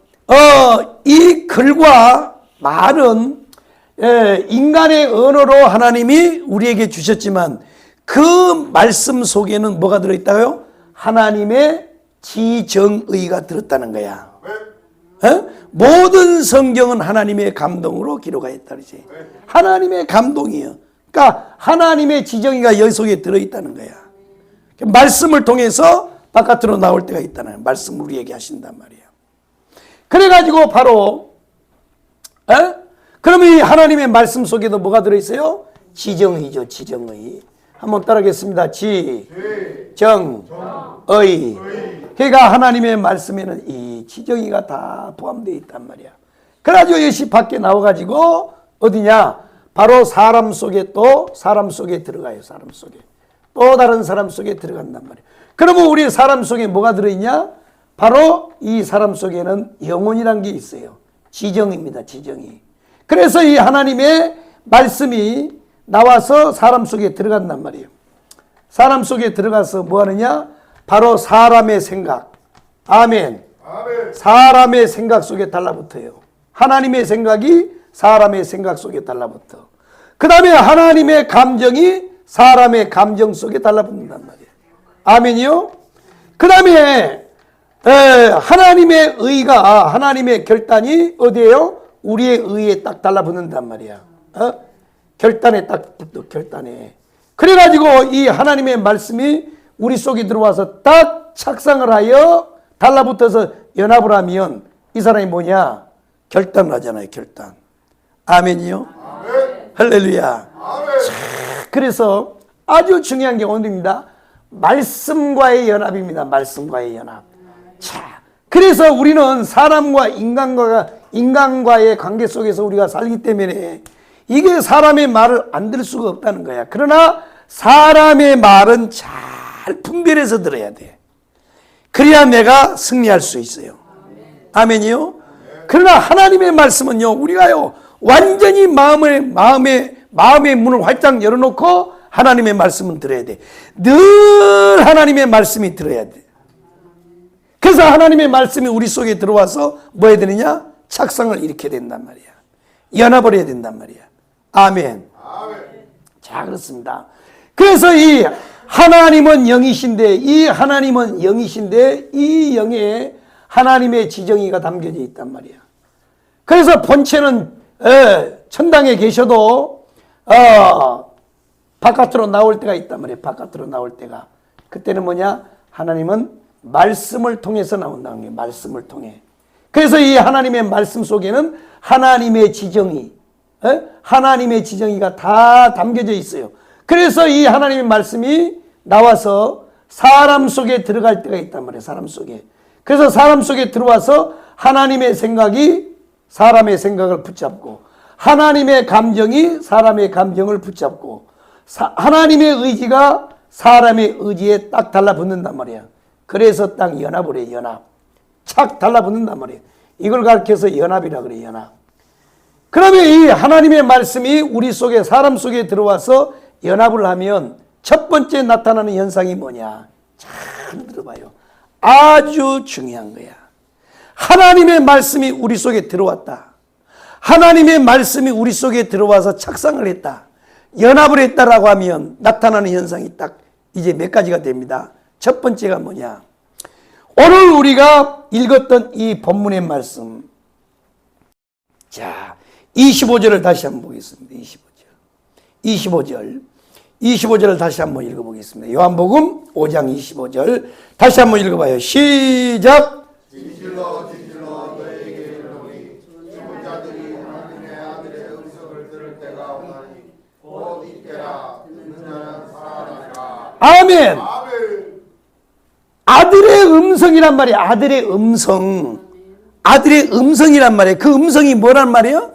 이 글과 말은 인간의 언어로 하나님이 우리에게 주셨지만 그 말씀 속에는 뭐가 들어있다고요? 하나님의 지정의가 들었다는 거야. 모든 성경은 하나님의 감동으로 기록하였다 그러지. 하나님의 감동이에요. 그러니까 하나님의 지정의가 여기 속에 들어있다는 거야. 말씀을 통해서 바깥으로 나올 때가 있다는 거야. 말씀을 우리에게 하신단 말이야. 그래가지고 바로 그러면 이 하나님의 말씀 속에도 뭐가 들어있어요? 지정의죠. 지정의. 한번 따라하겠습니다. 지정의. 그러니까 하나님의 말씀에는 이 지정의가 다 포함되어 있단 말이야. 그래가지고 이것이 밖에 나와가지고 어디냐? 바로 사람 속에 또 사람 속에 들어가요. 사람 속에. 또 다른 사람 속에 들어간단 말이야. 그러면 우리 사람 속에 뭐가 들어있냐? 바로 이 사람 속에는 영혼이란 게 있어요. 지정입니다. 지정이. 그래서 이 하나님의 말씀이 나와서 사람 속에 들어간단 말이에요. 사람 속에 들어가서 뭐 하느냐? 바로 사람의 생각. 아멘. 사람의 생각 속에 달라붙어요. 하나님의 생각이 사람의 생각 속에 달라붙어. 그 다음에 하나님의 감정이 사람의 감정 속에 달라붙는단 말이에요. 아멘이요? 그 다음에 하나님의 의가 하나님의 결단이 어디에요? 우리의 의에 딱 달라붙는단 말이야. 결단에 딱 붙어. 결단에. 그래가지고 이 하나님의 말씀이 우리 속에 들어와서 딱 착상을 하여 달라붙어서 연합을 하면 이 사람이 뭐냐? 결단을 하잖아요. 결단. 아멘이요? 아멘. 할렐루야. 아멘. 그래서 아주 중요한 게 오늘입니다. 말씀과의 연합입니다. 말씀과의 연합. 자, 그래서 우리는 사람과 인간과의 관계 속에서 우리가 살기 때문에 이게 사람의 말을 안 들을 수가 없다는 거야. 그러나 사람의 말은 잘 분별해서 들어야 돼. 그래야 내가 승리할 수 있어요. 아멘이요? 그러나 하나님의 말씀은요, 우리가요, 완전히 마음의 문을 활짝 열어놓고 하나님의 말씀은 들어야 돼. 늘 하나님의 말씀이 들어야 돼. 그래서 하나님의 말씀이 우리 속에 들어와서 뭐 해야 되느냐? 착상을 일으켜야 된단 말이야. 연합을 해야 된단 말이야. 아멘. 자, 그렇습니다. 그래서 이 하나님은 영이신데, 이 영에 하나님의 지정의가 담겨져 있단 말이야. 그래서 본체는 천당에 계셔도 바깥으로 나올 때가 있단 말이에요. 바깥으로 나올 때가. 그때는 뭐냐? 하나님은 말씀을 통해서 나온다는 거예요. 말씀을 통해. 그래서 이 하나님의 말씀 속에는 하나님의 지정의, 하나님의 지정의가 다 담겨져 있어요. 그래서 이 하나님의 말씀이 나와서 사람 속에 들어갈 때가 있단 말이에요. 사람 속에. 그래서 사람 속에 들어와서 하나님의 생각이 사람의 생각을 붙잡고, 하나님의 감정이 사람의 감정을 붙잡고, 하나님의 의지가 사람의 의지에 딱 달라붙는단 말이야. 그래서 딱 연합을 해. 연합. 착 달라붙는단 말이에요. 이걸 가르쳐서 연합이라 그래. 연합. 그러면 이 하나님의 말씀이 우리 속에, 사람 속에 들어와서 연합을 하면 첫 번째 나타나는 현상이 뭐냐? 잘 들어봐요. 아주 중요한 거야. 하나님의 말씀이 우리 속에 들어왔다. 하나님의 말씀이 우리 속에 들어와서 착상을 했다. 연합을 했다라고 하면 나타나는 현상이 딱 이제 몇 가지가 됩니다. 첫 번째가 뭐냐? 오늘 우리가 읽었던 이 본문의 말씀. 자, 25절을 다시 한번 보겠습니다. 25절을 다시 한번 읽어보겠습니다. 요한복음 5장 25절 다시 한번 읽어봐요. 시작. 진실로 너에게 이르노니 죽은 자들이 하나님의 아들의 음성을 들을 때가 오나니 곧 이때라. 듣는 자는 살아나리라. 아멘. 아들의 음성이란 말이에요. 아들의 음성. 아들의 음성이란 말이에요. 그 음성이 뭐란 말이에요?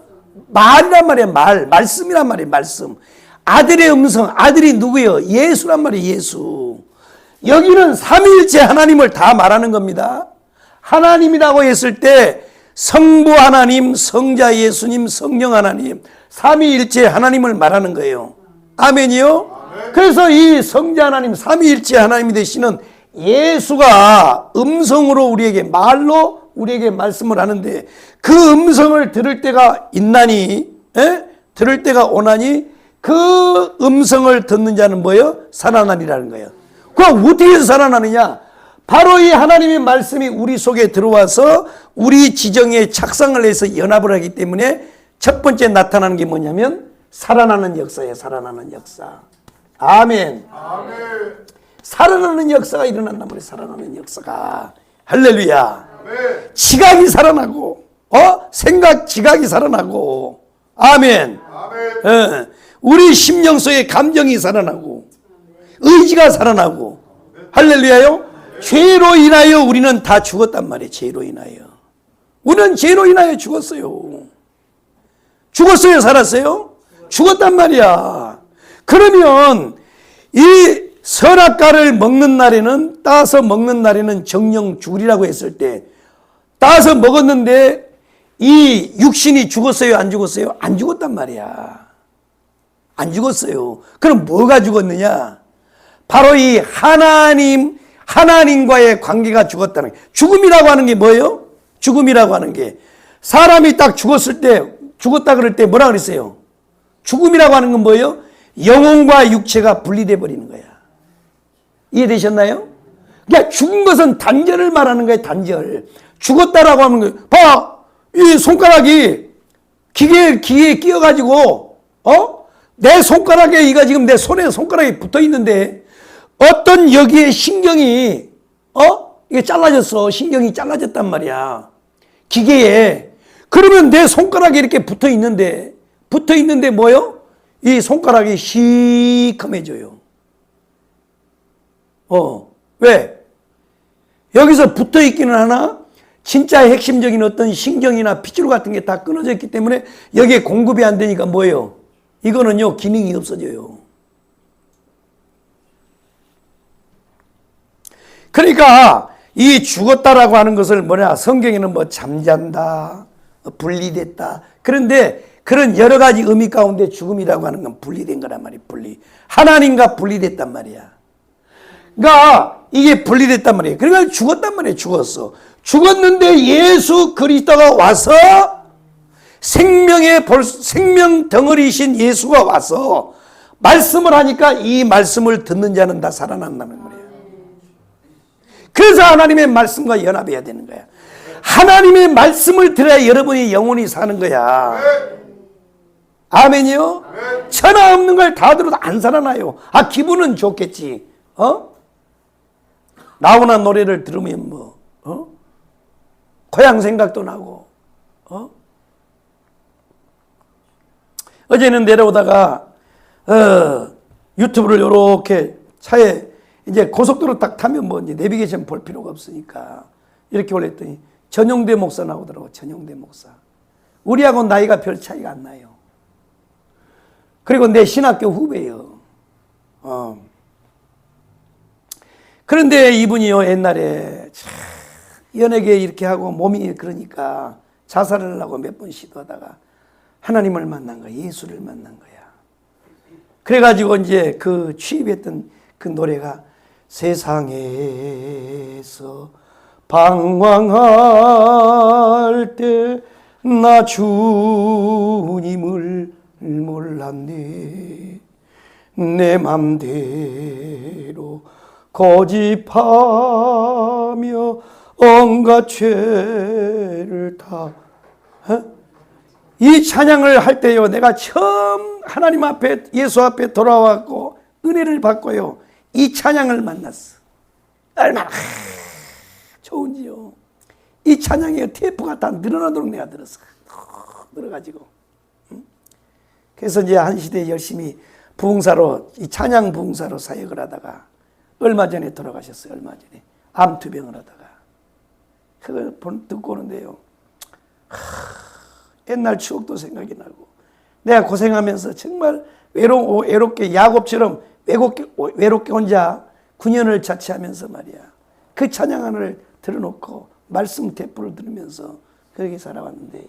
말이란 말이에요. 말씀이란 말이에요. 말씀. 아들의 음성. 아들이 누구예요? 예수란 말이에요. 예수. 여기는 삼위일체 하나님을 다 말하는 겁니다. 하나님이라고 했을 때 성부 하나님, 성자 예수님, 성령 하나님, 삼위일체 하나님을 말하는 거예요. 아멘이요? 그래서 이 성자 하나님, 삼위일체 하나님이 되시는 예수가 음성으로 우리에게 말로 우리에게 말씀을 하는데 그 음성을 들을 때가 있나니, 들을 때가 오나니 그 음성을 듣는 자는 뭐예요? 살아나리라는 거예요. 그럼 어떻게 해서 살아나느냐? 바로 이 하나님의 말씀이 우리 속에 들어와서 우리 지정에 착상을 해서 연합을 하기 때문에 첫 번째 나타나는 게 뭐냐면 살아나는 역사예요. 살아나는 역사. 아멘. 아멘. 살아나는 역사가 일어난단 말이에요. 살아나는 역사가. 할렐루야. 아멘. 지각이 살아나고, 생각, 지각이 살아나고, 아멘. 아멘. 우리 심령 속에 감정이 살아나고, 의지가 살아나고, 할렐루야요. 죄로 인하여 우리는 다 죽었단 말이에요. 죄로 인하여. 우리는 죄로 인하여 죽었어요. 죽었어요? 살았어요? 죽었단 말이야. 그러면 이 선악과를 먹는 날에는, 따서 먹는 날에는 정령 죽으리라고 했을 때, 따서 먹었는데 이 육신이 죽었어요? 안 죽었어요? 안 죽었단 말이야. 안 죽었어요. 그럼 뭐가 죽었느냐? 바로 이 하나님과의 관계가 죽었다는 거예요. 죽음이라고 하는 게 뭐예요? 죽음이라고 하는 게 사람이 딱 죽었을 때, 죽었다 그럴 때 뭐라 그랬어요? 죽음이라고 하는 건 뭐예요? 영혼과 육체가 분리돼 버리는 거야. 이해되셨나요? 그러니까 죽은 것은 단절을 말하는 거예요. 단절. 죽었다라고 하는 거예요. 봐, 이 손가락이 기계에 끼어가지고 내 손가락에, 이가 지금 내 손에 손가락이 붙어 있는데 어떤 여기에 신경이 이게 잘라졌어. 신경이 잘라졌단 말이야. 기계에. 그러면 내 손가락에 이렇게 붙어 있는데 뭐요? 이 손가락이 시커매져요. 왜? 여기서 붙어 있기는 하나 진짜 핵심적인 어떤 신경이나 핏줄 같은 게 다 끊어져 있기 때문에 여기에 공급이 안 되니까 뭐예요? 이거는요, 기능이 없어져요. 그러니까 이 죽었다라고 하는 것을 뭐냐, 성경에는 뭐 잠잔다, 분리됐다. 그런데 그런 여러 가지 의미 가운데 죽음이라고 하는 건 분리된 거란 말이에요. 하나님과 분리됐단 말이야. 그러니까 이게 분리됐단 말이에요. 그러니까 죽었단 말이에요. 죽었어. 죽었는데 예수 그리스도가 와서 생명 덩어리이신 예수가 와서 말씀을 하니까 이 말씀을 듣는 자는 다 살아난다는 거예요. 그래서 하나님의 말씀과 연합해야 되는 거야. 하나님의 말씀을 들어야 여러분이 영혼이 사는 거야. 아멘이요? 천하 없는 걸 다 들어도 안 살아나요. 기분은 좋겠지. 나훈아 노래를 들으면 고향 생각도 나고. 어제는 내려오다가 유튜브를 이렇게 차에 이제 고속도로 딱 타면 뭐 이제 내비게이션 볼 필요가 없으니까 이렇게 올렸더니 전용대 목사 나오더라고. 전용대 목사. 우리하고 나이가 별 차이가 안 나요. 그리고 내 신학교 후배예요. 그런데 이분이요, 옛날에 연예계 이렇게 하고 몸이 그러니까 자살을 하려고 몇 번 시도하다가 하나님을 만난 거야. 예수를 만난 거야. 그래가지고 이제 그 취입했던 그 노래가 세상에서 방황할 때 나 주님을 몰랐네. 내 맘대로 고집하며 온갖 죄를 다. 이 찬양을 할 때요, 내가 처음 하나님 앞에, 예수 앞에 돌아왔고 은혜를 받고요, 이 찬양을 만났어. 얼마나 좋은지요. 이 찬양의 테이프가 다 늘어나도록 내가 들었어. 늘어가지고. 그래서 이제 한 시대에 열심히 부흥사로, 이 찬양 부흥사로 사역을 하다가 얼마 전에 돌아가셨어요. 얼마 전에 암투병을 하다가. 그걸 듣고 오는데요, 옛날 추억도 생각이 나고, 내가 고생하면서 정말 외롭게 야곱처럼 외롭게 혼자 9년을 자취하면서 말이야, 그 찬양을 들어놓고 말씀 대포를 들으면서 그렇게 살아왔는데,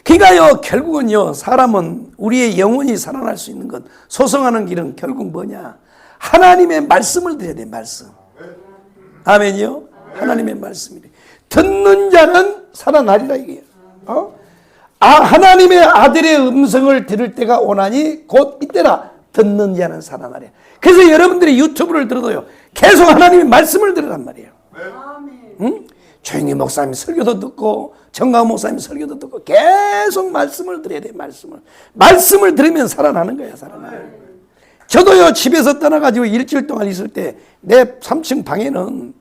그러니까요, 결국은요, 사람은, 우리의 영혼이 살아날 수 있는 것, 소성하는 길은 결국 뭐냐? 하나님의 말씀을 들어야 돼. 말씀. 아멘이요? 하나님의 말씀이래. 듣는 자는 살아나리라 이게요. 하나님의 아들의 음성을 들을 때가 오나니 곧 이때라. 듣는 자는 살아나리라. 그래서 여러분들이 유튜브를 들어도요, 계속 하나님의 말씀을 들으란 말이에요. 응? 조용히 목사님 설교도 듣고 정강 목사님 설교도 듣고 계속 말씀을 들어야 돼. 말씀을 들으면 살아나는 거야. 저도요, 집에서 떠나가지고 일주일 동안 있을 때 내 3층 방에는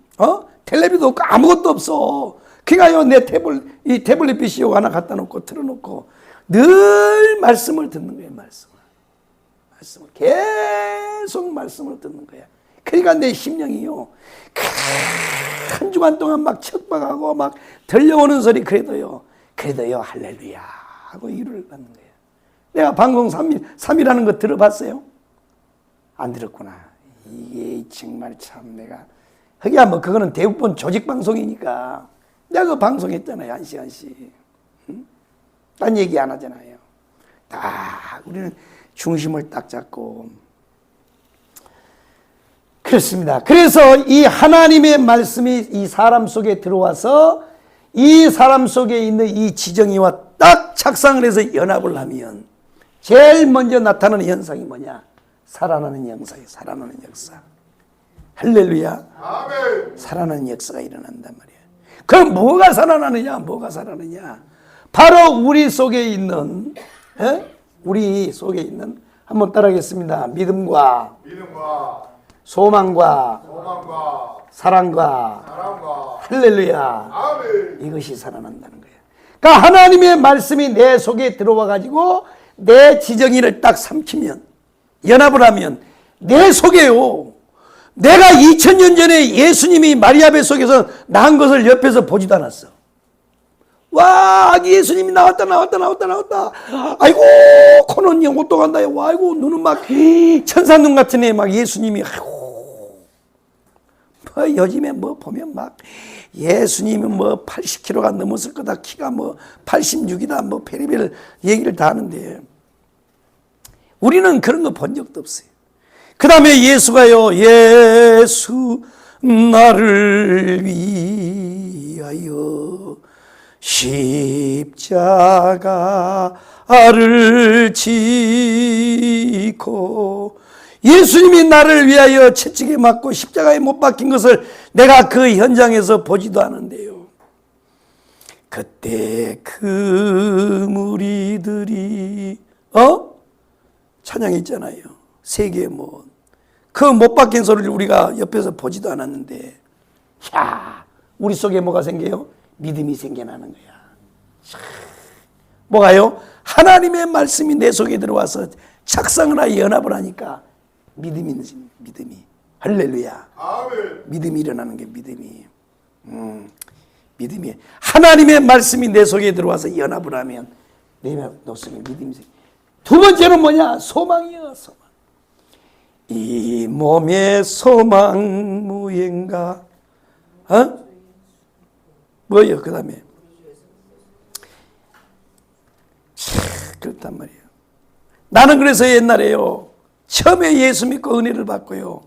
텔레비도 없고 아무것도 없어. 그러니까요, 내 태블릿 PC 하나 갖다 놓고 틀어놓고 늘 말씀을 듣는 거예요. 말씀을 계속 말씀을 듣는 거야. 그러니까 내 심령이요, 한 주간 동안 막 척박하고 막 들려오는 소리 그래도요 할렐루야 하고 위로를 받는 거예요. 내가 방송 3이라는 거 들어봤어요? 안 들었구나. 이게 정말 참 내가 하기야 뭐 그거는 대부분 조직 방송이니까 내가 그 방송했잖아요. 1시간씩. 응? 딴 얘기 안 하잖아요. 딱 우리는 중심을 딱 잡고 그렇습니다. 그래서 이 하나님의 말씀이 이 사람 속에 들어와서 이 사람 속에 있는 이 지정이와 딱 착상을 해서 연합을 하면 제일 먼저 나타나는 현상이 뭐냐? 살아나는 영상이 살아나는 역사. 할렐루야. 아멘. 살아나는 역사가 일어난단 말이에요. 그럼 뭐가 살아나느냐? 바로 우리 속에 있는 한번 따라하겠습니다. 믿음과 소망과 사랑과 할렐루야. 아멘. 이것이 살아난다는 거예요. 그러니까 하나님의 말씀이 내 속에 들어와 가지고 내 지정의를 딱 삼키면, 연합을 하면 내 속에요, 내가 2000년 전에 예수님이 마리아 뱃속에서 낳은 것을 옆에서 보지도 않았어. 와, 예수님이 나왔다. 아이고, 코는 영못 도간다. 와, 아이고, 눈은 막 천사눈 같은 애 막 예수님이, 아이고. 뭐 요즘에 뭐 보면 막 예수님은 뭐 80kg가 넘었을 거다. 키가 뭐 86이다. 뭐 별의별 얘기를 다 하는데 우리는 그런 거 본 적도 없어요. 그 다음에 예수가요, 예수 나를 위하여 십자가를 지고, 예수님이 나를 위하여 채찍에 맞고 십자가에 못 박힌 것을 내가 그 현장에서 보지도 않은데요, 그때 그 무리들이 찬양했잖아요. 세계의 문. 그 못 박힌 소리를 우리가 옆에서 보지도 않았는데, 야, 우리 속에 뭐가 생겨요? 믿음이 생겨나는 거야. 뭐가요? 하나님의 말씀이 내 속에 들어와서 착상을 하여 연합을 하니까 믿음이. 할렐루야. 아멘. 믿음이 일어나는 게 믿음이. 믿음이. 하나님의 말씀이 내 속에 들어와서 연합을 하면 내 속에 믿음이 생겨. 두 번째는 뭐냐? 소망이요, 소망. 이 몸의 소망 무엇인가? 뭐예요? 그 다음에 그렇단 말이에요. 나는 그래서 옛날에요, 처음에 예수 믿고 은혜를 받고요,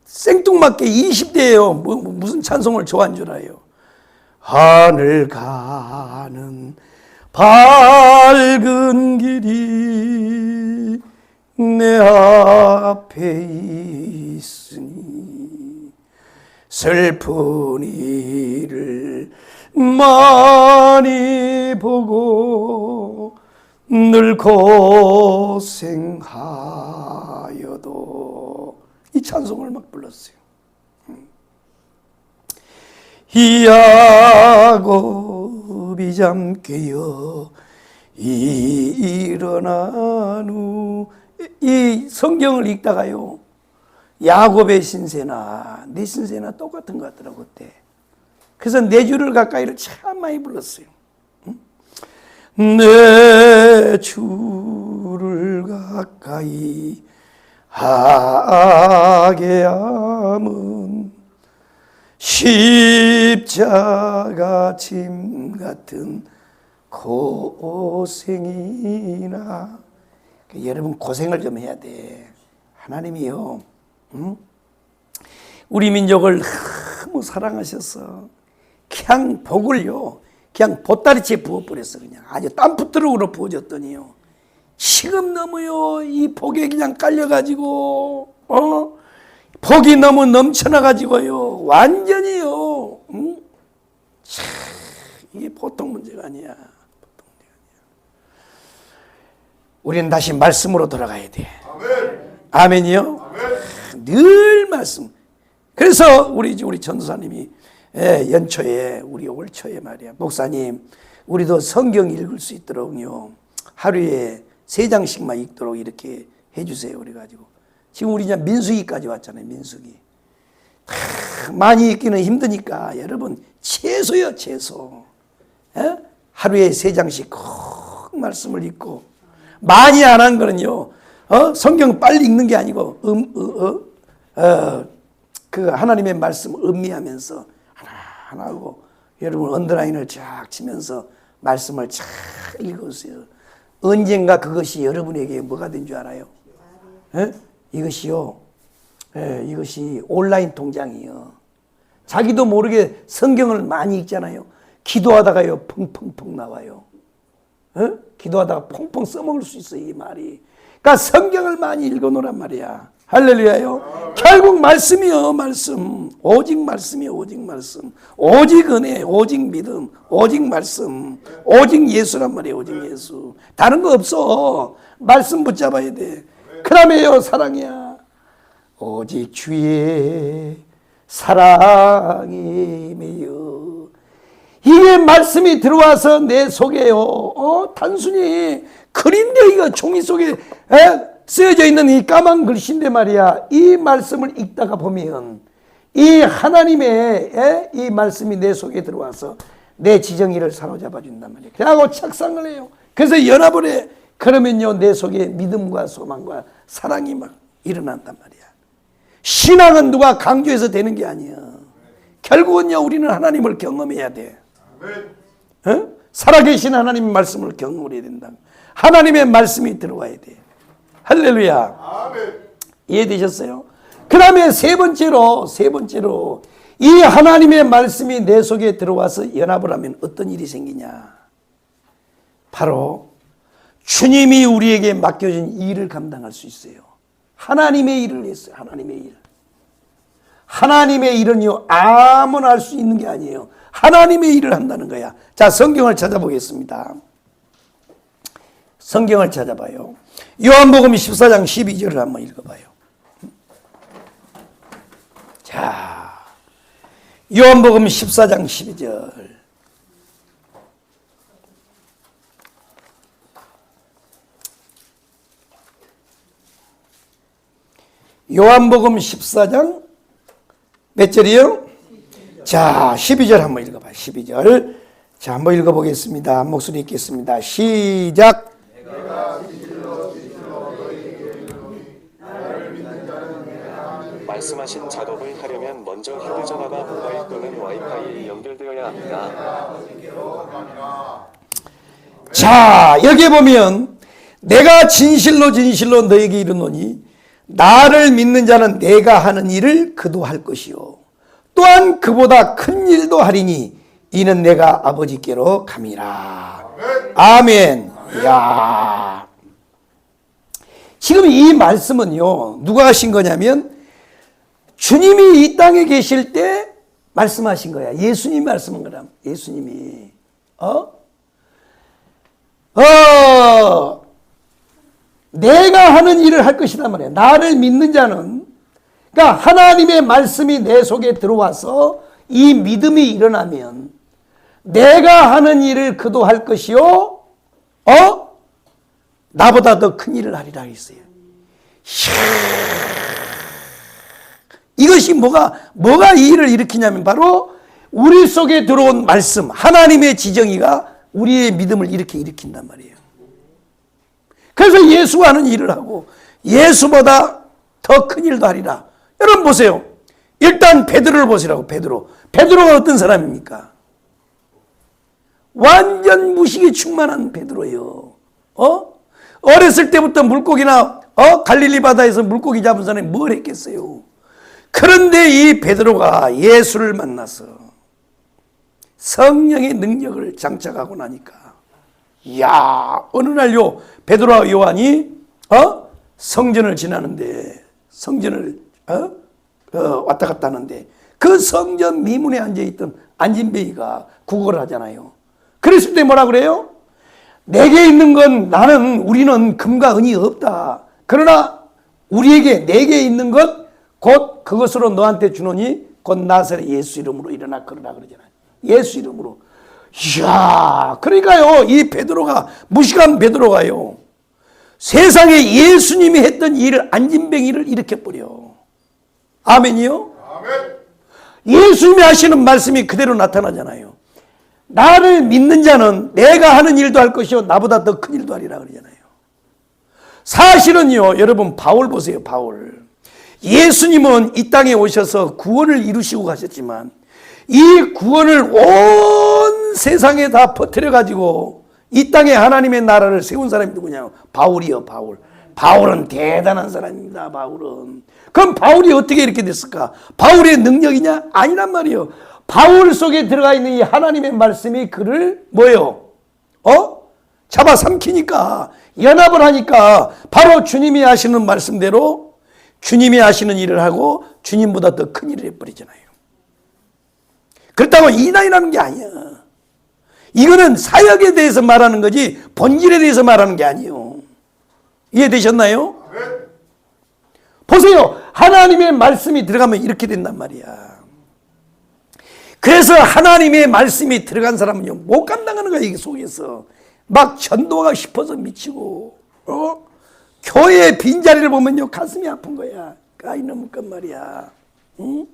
생뚱맞게 20대예요. 무슨 찬송을 좋아한 줄 알아요? 하늘 가는 밝은 길이 내 앞에 있으니 슬픈 일을 많이 보고 늘 고생하여도, 이 찬송을 막 불렀어요. 이 야곱이 잠깨어 일어난 후, 이 성경을 읽다가요, 야곱의 신세나 내 신세나 똑같은 것 같더라고 그때. 그래서 네 주를 가까이를 참 많이 불렀어요. 내 주를 가까이 하게 함은 십자가 짐 같은 고생이나. 여러분, 고생을 좀 해야 돼. 하나님이요, 우리 민족을 너무 사랑하셔서 그냥 복을요, 그냥 보따리째 부어버렸어. 그냥 아주 땀푸트럭으로 부어줬더니요, 지금 너무요 이 복에 그냥 깔려가지고 복이 너무 넘쳐나가지고요 완전히요, 참, 이게 보통 문제가 아니야. 우리는 다시 말씀으로 돌아가야 돼. 아멘이요? 늘 말씀. 그래서 우리 전도사님이 연초에, 우리 올 초에 말이야, 목사님 우리도 성경 읽을 수 있도록요 하루에 3장씩만 읽도록 이렇게 해주세요. 그래가지고 지금 우리 이제 민수기까지 왔잖아요. 민수기 많이 읽기는 힘드니까 여러분 최소요, 최소 하루에 3장씩 꼭 말씀을 읽고, 많이 안 한 거는요 성경 빨리 읽는 게 아니고 그 하나님의 말씀을 음미하면서 하나 하고, 여러분 언더라인을 쫙 치면서 말씀을 쫙 읽으세요. 언젠가 그것이 여러분에게 뭐가 된 줄 알아요? 이것이요, 이것이 온라인 통장이요. 자기도 모르게 성경을 많이 읽잖아요. 기도하다가요 펑펑펑 나와요. 기도하다가 펑펑 써먹을 수 있어요, 이 말이. 그러니까 성경을 많이 읽어놓으란 말이야. 할렐루야요. 결국 말씀이요, 말씀. 오직 말씀이요, 오직 말씀. 오직 은혜, 오직 믿음, 오직 말씀, 오직 예수란 말이에요, 오직 예수. 다른 거 없어. 말씀 붙잡아야 돼. 그 다음에요, 사랑이야. 오직 주의 사랑이며, 이게 말씀이 들어와서 내 속에요, 단순히 글인데 이거 종이 속에 쓰여져 있는 이 까만 글씨인데 말이야, 이 말씀을 읽다가 보면 이 하나님의 이 말씀이 내 속에 들어와서 내 지정의를 사로잡아 준단 말이야. 그래갖고 착상을 해요. 그래서 연합을 해. 그러면요 내 속에 믿음과 소망과 사랑이 막 일어난단 말이야. 신앙은 누가 강조해서 되는 게 아니야. 결국은요 우리는 하나님을 경험해야 돼. 살아계신 하나님의 말씀을 경험을 해야 된다. 하나님의 말씀이 들어와야 돼. 할렐루야. 아멘. 이해되셨어요? 그 다음에 세 번째로 이 하나님의 말씀이 내 속에 들어와서 연합을 하면 어떤 일이 생기냐. 바로 주님이 우리에게 맡겨진 일을 감당할 수 있어요. 하나님의 일을 했어요. 하나님의 일. 하나님의 일은요 아무나 할 수 있는 게 아니에요. 하나님의 일을 한다는 거야. 자, 성경을 찾아보겠습니다. 성경을 찾아봐요. 요한복음 14장 12절을 한번 읽어봐요. 자, 요한복음 14장 12절. 요한복음 14장 몇 절이요? 자, 12절 한번 읽어봐요. 12절. 자, 한번 읽어보겠습니다. 목소리 읽겠습니다. 시작. 말씀하신 작업을 하려면 먼저 휴대전화가 모바일 또는 와이파이에 연결되어야 합니다. 자, 여기 보면 내가 진실로 너에게 이르노니 나를 믿는 자는 내가 하는 일을 그도 할 것이요 또한 그보다 큰 일도 하리니 이는 내가 아버지께로 감이라. 아멘. 야, 지금 이 말씀은요 누가 하신 거냐면 주님이 이 땅에 계실 때 말씀하신 거야. 예수님이 말씀한 거라. 예수님이 내가 하는 일을 할 것이란 말이야. 나를 믿는 자는, 그러니까 하나님의 말씀이 내 속에 들어와서 이 믿음이 일어나면 내가 하는 일을 그도 할 것이요 나보다 더 큰 일을 하리라 했어요. 이것이 뭐가 이 일을 일으키냐면 바로 우리 속에 들어온 말씀, 하나님의 지정의가 우리의 믿음을 이렇게 일으킨단 말이에요. 그래서 예수가 하는 일을 하고 예수보다 더 큰 일도 하리라. 여러분 보세요. 일단 베드로를 보시라고. 베드로가 어떤 사람입니까? 완전 무식에 충만한 베드로예요. 어렸을 때부터 물고기나 갈릴리 바다에서 물고기 잡은 사람이 뭘 했겠어요? 그런데 이 베드로가 예수를 만나서 성령의 능력을 장착하고 나니까, 이야, 어느 날요 베드로와 요한이 성전을 지나는데, 성전을 왔다 갔다 하는데, 그 성전 미문에 앉아있던 안진뱅이가 구걸을 하잖아요. 그랬을 때 뭐라 그래요? 내게 있는 건, 우리는 금과 은이 없다. 그러나 우리에게 내게 있는 것 곧 그것으로 너한테 주노니 곧 나사렛 예수 이름으로 일어나 걸으라 그러잖아요. 예수 이름으로. 이야, 그러니까요, 이 베드로가, 무식한 베드로가요, 세상에 예수님이 했던 일을, 안진뱅이를 일으켜버려. 아멘이요? 아멘. 예수님이 하시는 말씀이 그대로 나타나잖아요. 나를 믿는 자는 내가 하는 일도 할 것이요 나보다 더 큰 일도 하리라 그러잖아요. 사실은요, 여러분, 바울 보세요. 바울. 예수님은 이 땅에 오셔서 구원을 이루시고 가셨지만 이 구원을 온 세상에 다 퍼뜨려 가지고 이 땅에 하나님의 나라를 세운 사람이 누구냐? 바울이요. 바울. 바울은 대단한 사람입니다. 바울은. 그럼 바울이 어떻게 이렇게 됐을까? 바울의 능력이냐? 아니란 말이에요. 바울 속에 들어가 있는 이 하나님의 말씀이 그를 뭐예요? 잡아 삼키니까, 연합을 하니까 바로 주님이 하시는 말씀대로 주님이 하시는 일을 하고 주님보다 더 큰 일을 해버리잖아요. 그렇다고 이나이라는 게 아니야. 이거는 사역에 대해서 말하는 거지 본질에 대해서 말하는 게 아니에요. 이해되셨나요? 보세요. 하나님의 말씀이 들어가면 이렇게 된단 말이야. 그래서 하나님의 말씀이 들어간 사람은요, 못 감당하는 거야. 이 속에서 막 전도하고 싶어서 미치고, 교회의 빈자리를 보면요 가슴이 아픈 거야. 아, 이놈의 것 말이야. 응?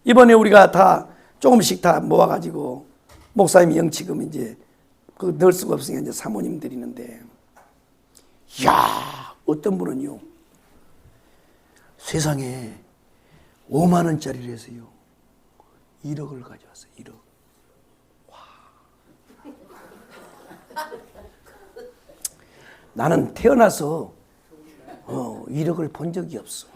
이번에 우리가 다 조금씩 다 모아가지고 목사님 영치금 이제 그 넣을 수가 없으니까 이제 사모님 드리는데, 이야, 어떤 분은요 세상에 5만 원짜리를 해서요 1억을 가져왔어요. 1억. 와. 나는 태어나서 1억을 본 적이 없어.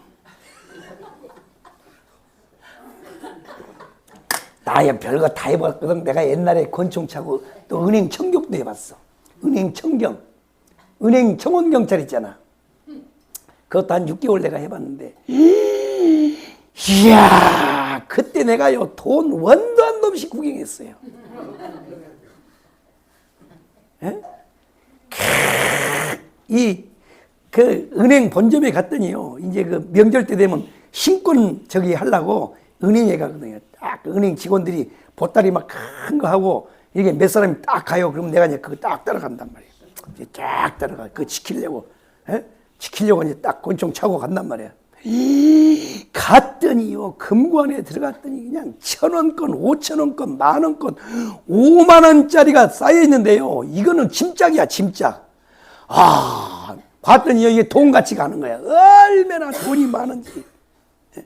나야 별거 다 해봤거든. 내가 옛날에 권총 차고 또 은행 청격도 해봤어. 은행 청경. 은행 청원경찰 있잖아. 그것도 한 6개월 내가 해봤는데, 이야, 그때 내가요 돈 원도 한도 없이 구경했어요. 예? 그 은행 본점에 갔더니요, 이제 그 명절 때 되면 신권 저기 하려고 은행에 가거든요. 딱 은행 직원들이 보따리 막 큰 거 하고 이게 몇 사람이 딱 가요. 그러면 내가 이제 그거 딱 따라간단 말이에요. 이제 딱 따라가. 그거 지키려고. 예? 지키려고 이제 딱 권총 차고 간단 말이야. 갔더니요, 금관에 들어갔더니 그냥 1,000원권, 5,000원권, 만원권, 5만원짜리가 쌓여있는데요. 이거는 짐짝이야, 짐짝. 아, 봤더니 이게 돈같이 가는 거야. 얼마나 돈이 많은지. 예?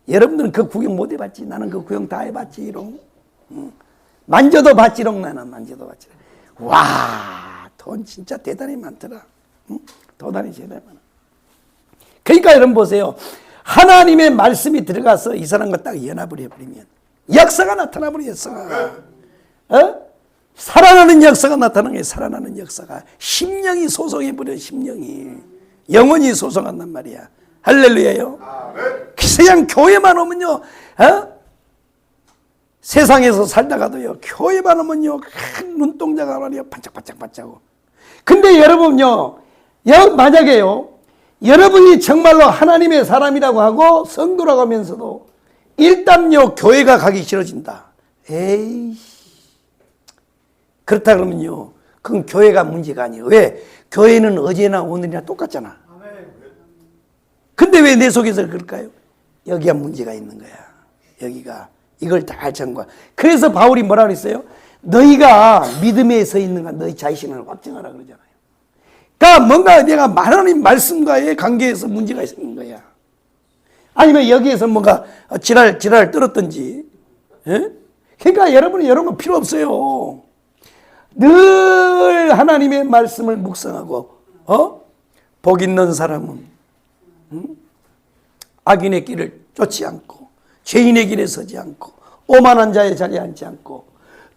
여러분들은 그 구경 못 해봤지. 나는 그 구경 다 해봤지롱. 만져도 봤지롱. 나는 만져도 봤지롱. 와, 돈 진짜 대단히 많더라. 대단히 많아. 그러니까 여러분 보세요. 하나님의 말씀이 들어가서 이 사람과 딱 연합을 해버리면 역사가 나타나버려. 역사가. 살아나는 역사가 나타나는 거예요. 살아나는 역사가. 심령이 소송해버려. 심령이. 영혼이 소송한단 말이야. 할렐루야요. 그냥 교회만 오면요, 세상에서 살다가도요, 교회만 오면요, 큰 눈동자가 말이요, 반짝반짝반짝하고. 근데 여러분요, 만약에요, 여러분이 정말로 하나님의 사람이라고 하고 성도라고 하면서도 일단요, 교회가 가기 싫어진다. 에이, 그렇다 그러면요, 그건 교회가 문제가 아니에요. 왜? 교회는 어제나 오늘이나 똑같잖아. 근데 왜 내 속에서 그럴까요? 여기가 문제가 있는 거야. 여기가. 이걸 다 알창과. 그래서 바울이 뭐라 그랬어요? 너희가 믿음에 서 있는가 너희 자신을 확증하라 그러잖아요. 그러니까 뭔가 내가 하나님 말씀과의 관계에서 문제가 있는 거야. 아니면 여기에서 뭔가 지랄 떨었든지. 예? 그러니까 여러분 필요 없어요. 늘 하나님의 말씀을 묵상하고 복 있는 사람은 악인의 길을 쫓지 않고 죄인의 길에 서지 않고 오만한 자의 자리에 앉지 않고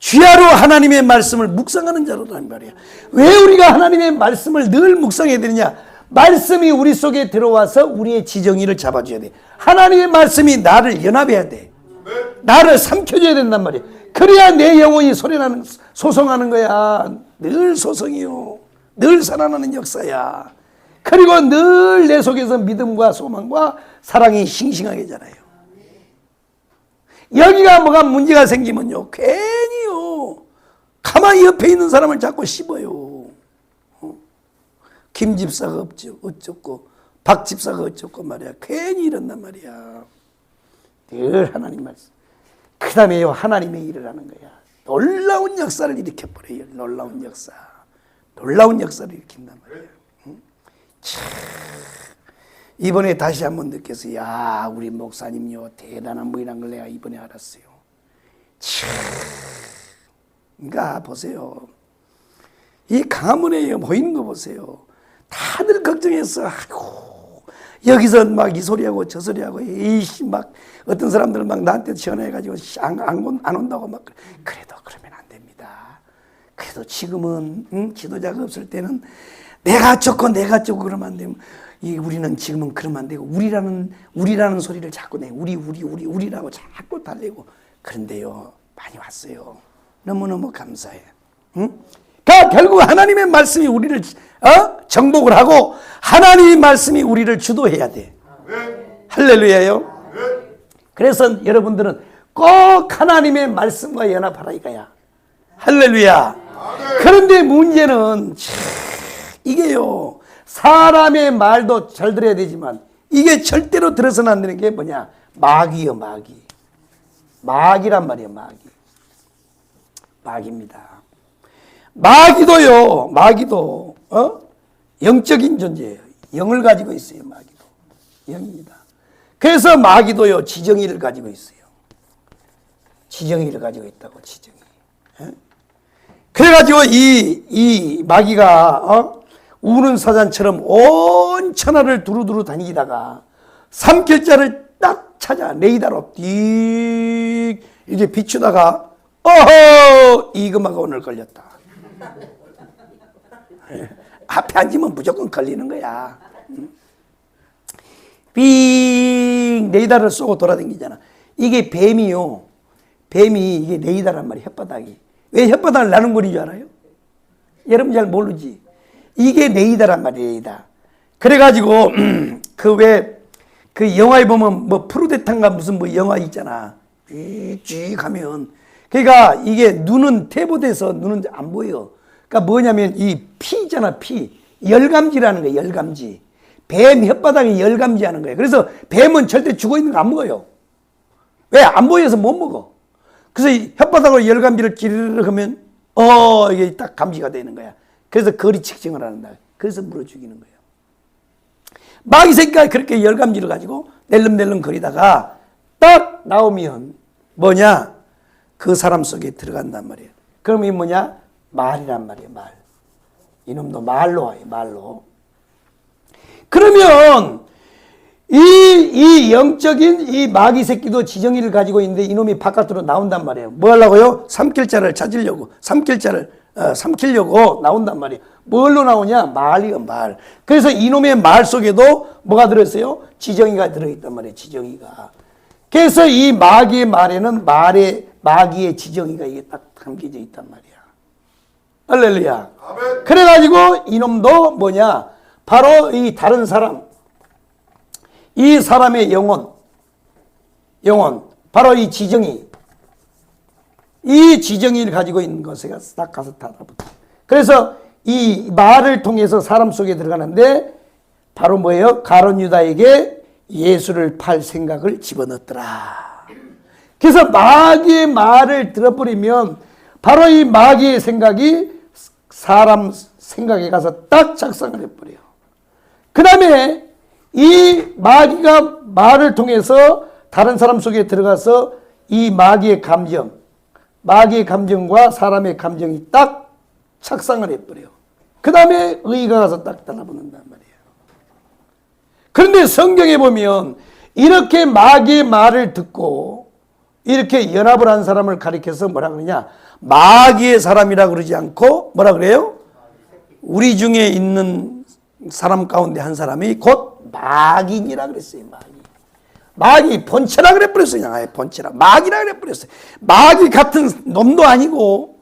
주야로 하나님의 말씀을 묵상하는 자로란 말이야. 왜 우리가 하나님의 말씀을 늘 묵상해야 되느냐? 말씀이 우리 속에 들어와서 우리의 지정의를 잡아줘야 돼. 하나님의 말씀이 나를 연합해야 돼. 나를 삼켜줘야 된단 말이야. 그래야 내 영혼이 소송하는 거야. 늘 소송이요. 늘 살아나는 역사야. 그리고 늘 내 속에서 믿음과 소망과 사랑이 싱싱하게 자라요. 여기가 뭐가 문제가 생기면요, 괜히요, 가만히 옆에 있는 사람을 자꾸 씹어요. 김 집사가 어쩌고 박 집사가 어쩌고 말이야. 괜히 이런단 말이야. 늘 하나님 말씀. 그 다음에요, 하나님의 일을 하는 거야. 놀라운 역사를 일으켜버려요. 놀라운 역사. 놀라운 역사를 일으킨단 말이야. 참, 이번에 다시 한번 느꼈어요. 야, 우리 목사님요, 대단한 분이란 걸 내가 이번에 알았어요. 참, 그러니까 보세요. 이 강화문에 모이는 거 보세요. 다들 걱정했어. 아이고, 여기서 막 이 소리하고 저 소리하고, 이씨, 막, 어떤 사람들은 막 나한테 전화해가지고 안 온다고 막, 그래도 그러면 안 됩니다. 그래도 지금은, 지도자가 없을 때는 내가 좋고 그러면 안 되면, 우리는 지금은 그러면 안 되고, 우리라는 소리를 자꾸 내. 우리라고 자꾸 달래고. 그런데요, 많이 왔어요. 너무너무 감사해. 응? 그러니까 결국 하나님의 말씀이 우리를 정복을 하고 하나님의 말씀이 우리를 주도해야 돼. 할렐루야요. 그래서 여러분들은 꼭 하나님의 말씀과 연합하라 이거야. 할렐루야. 그런데 문제는 이게요, 사람의 말도 잘 들어야 되지만 이게 절대로 들어서는 안 되는 게 뭐냐? 마귀요, 마귀. 마귀란 말이에요, 마귀. 마귀입니다. 마귀도 영적인 존재예요. 영을 가지고 있어요. 마귀도 영입니다. 그래서 마귀도요, 지정의를 가지고 있어요. 지정의를 가지고 있다고. 지정의. 그래가지고 이 마귀가 우는 사자처럼 온 천하를 두루두루 다니다가 삼킬자를 딱 찾아 레이더로 띡 이렇게 비추다가 어허, 이금아가 오늘 걸렸다. 앞에 앉으면 무조건 걸리는 거야. 삥 레이더를 쏘고 돌아다니잖아. 이게 뱀이요. 뱀이 이게 레이더란 말이야. 혓바닥이. 왜 혓바닥을 나는 거인 줄 알아요? 여러분 잘 모르지. 이게 레이더란 말이에요. 레이더. 그래가지고 그 영화에 보면 뭐 프루데탄가 무슨 뭐 영화 있잖아. 쭉 하면 그러니까 이게 눈은 태보돼서 눈은 안 보여. 그러니까 뭐냐면 이 피 있잖아. 피. 열감지라는 거예요. 열감지. 뱀 혓바닥에 열감지하는 거예요. 그래서 뱀은 절대 죽어있는 거 안 먹어요. 왜? 안 보여서 못 먹어. 그래서 이 혓바닥으로 열감지를 찌르르 하면 이게 딱 감지가 되는 거야. 그래서 거리 측정을 한다. 그래서 물어 죽이는 거예요. 마귀 새끼가 그렇게 열감지를 가지고 낼름낼름 거리다가 딱 나오면 뭐냐? 그 사람 속에 들어간단 말이에요. 그럼 이 뭐냐? 말이란 말이에요. 말. 이놈도 말로 와요. 말로. 그러면 이 영적인 이 마귀 새끼도 지정의를 가지고 있는데 이놈이 바깥으로 나온단 말이에요. 뭐 하려고요? 삼킬자를 찾으려고. 삼키려고 나온단 말이에요. 뭘로 나오냐? 말이요, 말. 그래서 이놈의 말 속에도 뭐가 들어있어요? 지정의가 들어있단 말이에요. 지정의가. 그래서 이 마귀의 말에는 마귀의 지정의가 이게 딱 담겨져 있단 말이야. 할렐루야. 아멘. 그래가지고 이놈도 뭐냐? 바로 이 다른 사람, 이 사람의 영혼, 바로 이 지정의, 이 지정의를 가지고 있는 것에 딱 가서 달라붙어. 그래서 이 말을 통해서 사람 속에 들어가는데 바로 뭐예요? 가룟 유다에게 예수를 팔 생각을 집어넣더라. 그래서 마귀의 말을 들어버리면 바로 이 마귀의 생각이 사람 생각에 가서 딱 작성을 해버려요. 그 다음에 이 마귀가 말을 통해서 다른 사람 속에 들어가서 이 마귀의 감정과 사람의 감정이 딱 착상을 해버려요. 그 다음에 의가 가서 딱 달라붙는단 말이에요. 그런데 성경에 보면 이렇게 마귀의 말을 듣고 이렇게 연합을 한 사람을 가리켜서 뭐라 그러냐? 마귀의 사람이라고 그러지 않고 뭐라 그래요? 우리 중에 있는 사람 가운데 한 사람이 곧 마귀니라 그랬어요. 마귀 본체라 그래버렸어요. 아예 본체라 마귀라 그래버렸어요. 마귀 같은 놈도 아니고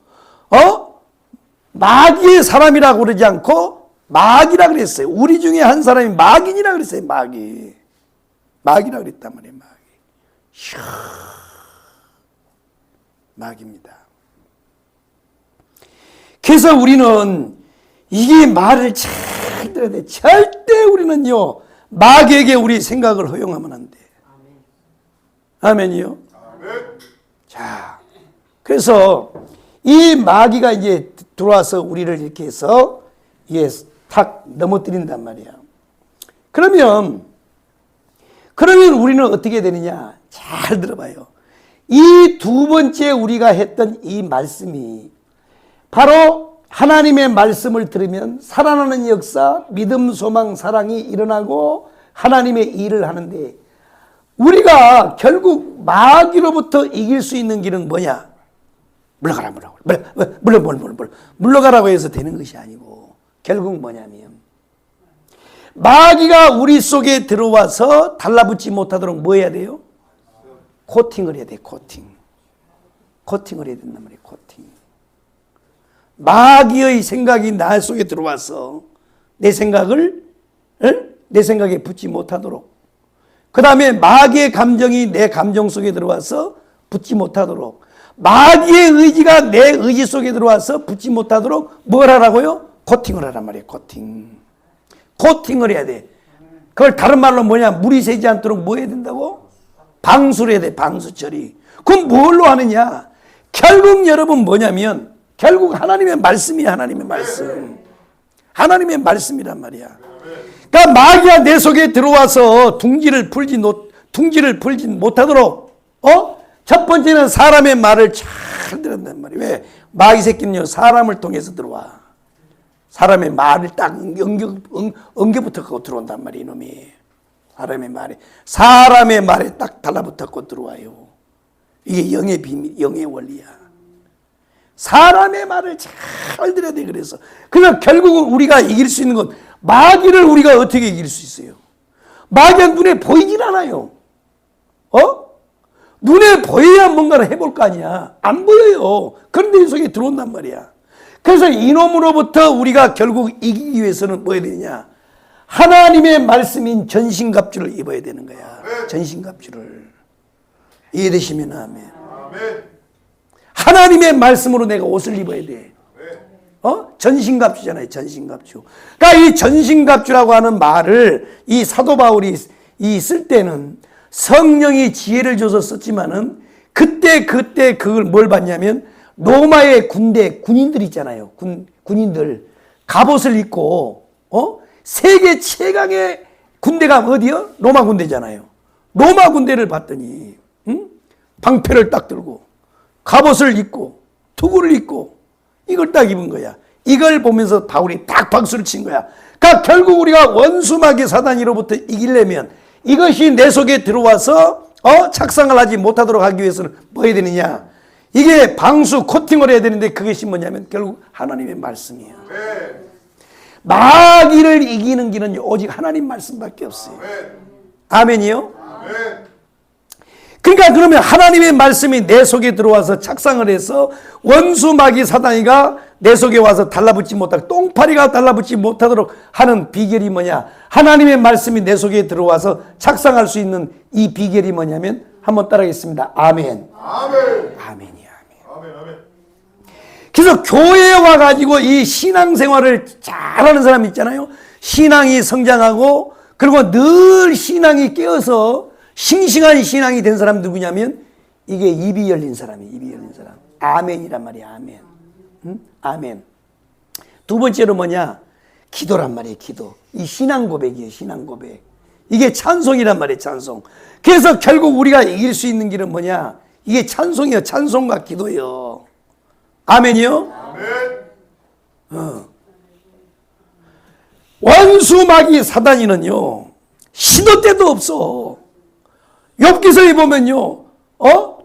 마귀의 사람이라고 그러지 않고 마귀라 그랬어요. 우리 중에 한 사람이 마귀니라 그랬어요. 마귀라 그랬단 말이에요. 마귀입니다. 그래서 우리는 이게 말을 잘 들어야 돼. 절대 우리는요 마귀에게 우리 생각을 허용하면 안 돼. 아멘이요. 자, 그래서 이 마귀가 이제 들어와서 우리를 이렇게 해서 이게 탁 넘어뜨린단 말이야. 그러면 우리는 어떻게 되느냐? 잘 들어봐요. 이 두 번째 우리가 했던 이 말씀이 바로 하나님의 말씀을 들으면 살아나는 역사, 믿음, 소망, 사랑이 일어나고 하나님의 일을 하는데 우리가 결국 마귀로부터 이길 수 있는 길은 뭐냐? 물러가라고 해서 되는 것이 아니고 결국 뭐냐면 마귀가 우리 속에 들어와서 달라붙지 못하도록 뭐 해야 돼요? 코팅을 해야 돼. 코팅을 해야 된단 말이에요. 코팅. 마귀의 생각이 나 속에 들어와서 내 생각에 붙지 못하도록, 그 다음에 마귀의 감정이 내 감정 속에 들어와서 붙지 못하도록, 마귀의 의지가 내 의지 속에 들어와서 붙지 못하도록 뭘 하라고요? 코팅을 하란 말이에요. 코팅을 해야 돼. 그걸 다른 말로 뭐냐? 물이 새지 않도록 뭐 해야 된다고? 방수를 해야 돼. 방수 처리. 그럼 뭘로 하느냐? 결국 여러분 뭐냐면 결국 하나님의 말씀이야. 하나님의 말씀이란 말이야. 그러니까 마귀가 내 속에 들어와서 둥지를 풀지 못하도록 첫 번째는 사람의 말을 잘 들었단 말이에요. 왜? 마귀 새끼는요 사람을 통해서 들어와. 사람의 말을 딱 엉겨붙어 들어온단 말이에요. 이놈이 사람의 말에 딱 달라붙어 들어와요. 이게 영의 비밀, 영의 원리야. 사람의 말을 잘 들어야 돼. 그래서 결국은 우리가 이길 수 있는 건 마귀를 우리가 어떻게 이길 수 있어요? 마귀가 눈에 보이질 않아요. 눈에 보여야 뭔가를 해볼 거 아니야. 안 보여요. 그런데 이 속에 들어온단 말이야. 그래서 이놈으로부터 우리가 결국 이기기 위해서는 뭐 해야 되냐? 하나님의 말씀인 전신갑주를 입어야 되는 거야. 전신갑주를. 이해되시면 아멘. 하나님의 말씀으로 내가 옷을 입어야 돼. 전신갑주잖아요. 전신갑주. 그러니까 이 전신갑주라고 하는 말을 이 사도 바울이 쓸 때는 성령이 지혜를 줘서 썼지만은 그때 그걸 뭘 봤냐면 로마의 군인들 있잖아요. 군인들 갑옷을 입고 세계 최강의 군대가 어디요? 로마 군대잖아요. 로마 군대를 봤더니 방패를 딱 들고 갑옷을 입고 투구를 입고 이걸 딱 입은 거야. 이걸 보면서 바울이 딱 박수를 친 거야. 그러니까 결국 우리가 원수마귀 사단이로부터 이기려면 이것이 내 속에 들어와서 착상을 하지 못하도록 하기 위해서는 뭐 해야 되느냐? 이게 방수 코팅을 해야 되는데 그것이 뭐냐면 결국 하나님의 말씀이에요. 마귀를 이기는 길은 오직 하나님 말씀밖에 없어요. 아멘이요? 그러니까 그러면 하나님의 말씀이 내 속에 들어와서 착상을 해서 원수 마귀 사단이가 내 속에 와서 달라붙지 못하고 똥파리가 달라붙지 못하도록 하는 비결이 뭐냐? 하나님의 말씀이 내 속에 들어와서 착상할 수 있는 이 비결이 뭐냐면 한번 따라하겠습니다. 아멘. 아멘이야. 아멘. 그래서 교회에 와가지고 이 신앙생활을 잘하는 사람 있잖아요. 신앙이 성장하고 그리고 늘 신앙이 깨어서 싱싱한 신앙이 된 사람 누구냐면 이게 입이 열린 사람이 입이 열린 사람. 아멘이란 말이야. 아멘. 아멘. 두 번째로 뭐냐? 기도란 말이에요. 기도. 이 신앙 고백이에요. 신앙 고백. 이게 찬송이란 말이에요. 찬송. 그래서 결국 우리가 이길 수 있는 길은 뭐냐? 이게 찬송이요. 찬송과 기도요. 아멘이요? 아멘. 원수 마귀 사단이는요. 시도 때도 없어. 욥기서에 보면요,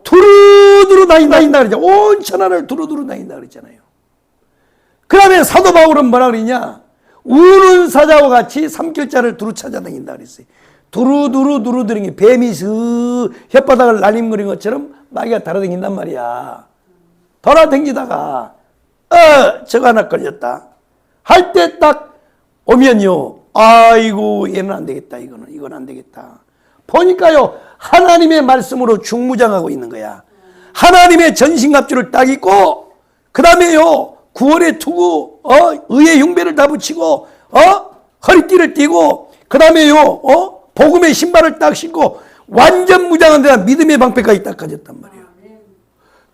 두루두루 다닌다 그러죠. 온 천하를 두루두루 다닌다 그랬잖아요. 그 다음에 사도 바울은 뭐라 그러냐? 우는 사자와 같이 삼킬자를 두루 찾아다닌다 그랬어요. 두루두루 다니는 게 뱀이 혓바닥을 날림거리는 것처럼 마귀가 달아다닌단 말이야. 돌아다니다가 저거 하나 걸렸다 할 때 딱 오면요, 아이고 얘는 안 되겠다, 이건 안 되겠다. 보니까요, 하나님의 말씀으로 중무장하고 있는 거야. 하나님의 전신갑주를 딱 입고, 그 다음에요, 구원의 투구, 의의 흉배를 다 붙이고, 허리띠를 띠고, 그 다음에요, 복음의 신발을 딱 신고, 완전 무장한 데다 믿음의 방패까지 딱 가졌단 말이에요.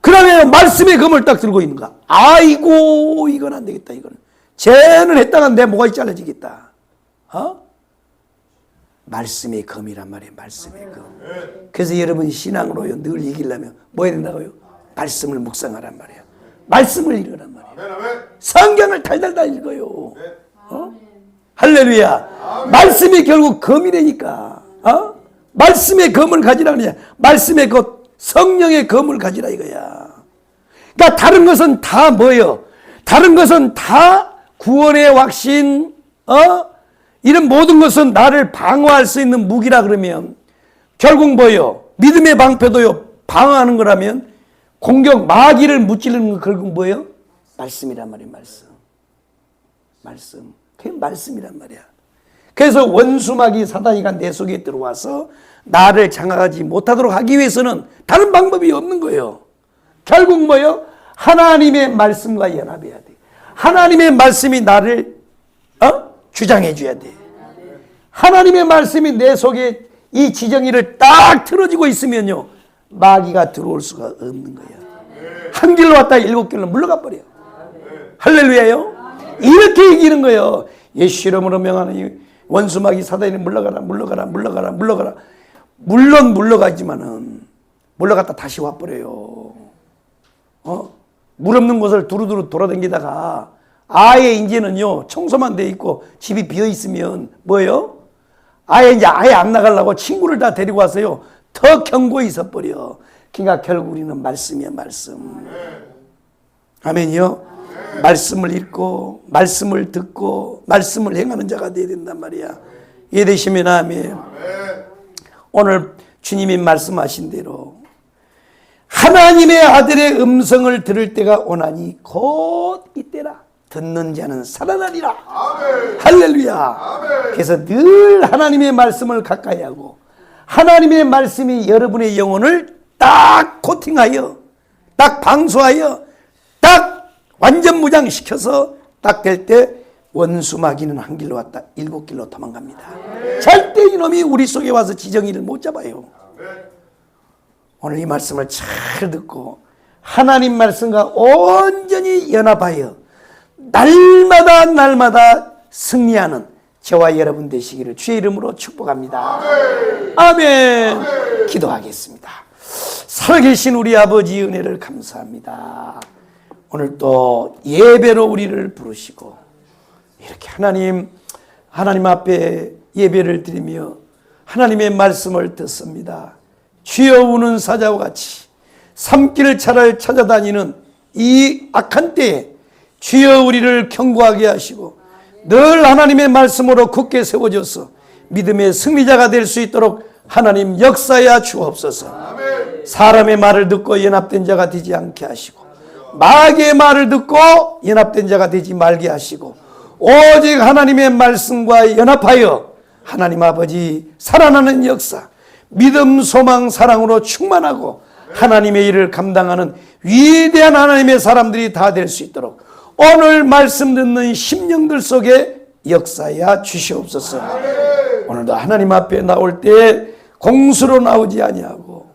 그 다음에 말씀의 검을 딱 들고 있는 거야. 아이고, 이건 안 되겠다, 이거는. 쟤는 했다가 내 목이 잘라지겠다. 말씀의 검이란 말이에요. 말씀의 검. 그래서 여러분 신앙으로요, 늘 이기려면 뭐 해야 된다고요? 말씀을 묵상하란 말이에요. 말씀을 읽으란 말이에요. 성경을 달달달 읽어요. 할렐루야. 말씀이 결국 검이라니까. 말씀의 검을 가지라 그러냐. 말씀의 것, 성령의 검을 가지라 이거야. 그러니까 다른 것은 다 뭐예요? 다른 것은 다 구원의 확신, 이런 모든 것은 나를 방어할 수 있는 무기라 그러면 결국 뭐예요? 믿음의 방패도요, 방어하는 거라면 공격, 마귀를 무찌르는 거 결국 뭐예요? 말씀이란 말이에요. 말씀. 그게 말씀이란 말이야. 그래서 원수마귀 사단이가 내 속에 들어와서 나를 장악하지 못하도록 하기 위해서는 다른 방법이 없는 거예요. 결국 뭐예요? 하나님의 말씀과 연합해야 돼. 하나님의 말씀이 나를 주장해 줘야 돼. 하나님의 말씀이 내 속에 이 지정이를 딱 틀어지고 있으면요, 마귀가 들어올 수가 없는 거야. 한 길로 왔다 7길로 물러가 버려. 할렐루야요. 이렇게 이기는 거예요. 예수 이름으로 명하는 원수 마귀 사단이 물러가라. 물론 물러가지만은 물러갔다 다시 와버려요. 물 없는 곳을 두루두루 돌아다니다가 아예 이제는요, 청소만 돼 있고 집이 비어 있으면 뭐예요? 아예 안 나가려고 친구를 다 데리고 와서요, 더 견고히 있어버려. 그러니까 결국 우리는 말씀이야, 말씀. 아멘이요. 말씀을 읽고 말씀을 듣고 말씀을 행하는 자가 되어야 된단 말이야. 이해되시면 아멘. 오늘 주님이 말씀하신 대로 하나님의 아들의 음성을 들을 때가 오나니 곧 이때라. 듣는 자는 살아나리라. 아멘. 할렐루야. 아멘. 그래서 늘 하나님의 말씀을 가까이 하고 하나님의 말씀이 여러분의 영혼을 딱 코팅하여 딱 방수하여 딱 완전 무장시켜서 딱 될 때 원수 마귀는 한 길로 왔다 7길로 도망갑니다. 절대 이놈이 우리 속에 와서 지정이를 못 잡아요. 오늘 이 말씀을 잘 듣고 하나님 말씀과 온전히 연합하여 날마다 승리하는 저와 여러분 되시기를 주의 이름으로 축복합니다. 아멘. 기도하겠습니다. 살아계신 우리 아버지 은혜를 감사합니다. 오늘 또 예배로 우리를 부르시고 이렇게 하나님 앞에 예배를 드리며 하나님의 말씀을 듣습니다. 쥐어 우는 사자와 같이 산길차를 찾아다니는 이 악한 때에 주여 우리를 견고하게 하시고 늘 하나님의 말씀으로 굳게 세워져서 믿음의 승리자가 될 수 있도록 하나님 역사하여 주옵소서. 사람의 말을 듣고 연합된 자가 되지 않게 하시고 마귀의 말을 듣고 연합된 자가 되지 말게 하시고 오직 하나님의 말씀과 연합하여 하나님 아버지 살아나는 역사, 믿음, 소망, 사랑으로 충만하고 하나님의 일을 감당하는 위대한 하나님의 사람들이 다 될 수 있도록 오늘 말씀 듣는 심령들 속에 역사하여 주시옵소서. 오늘도 하나님 앞에 나올 때 공수로 나오지 아니하고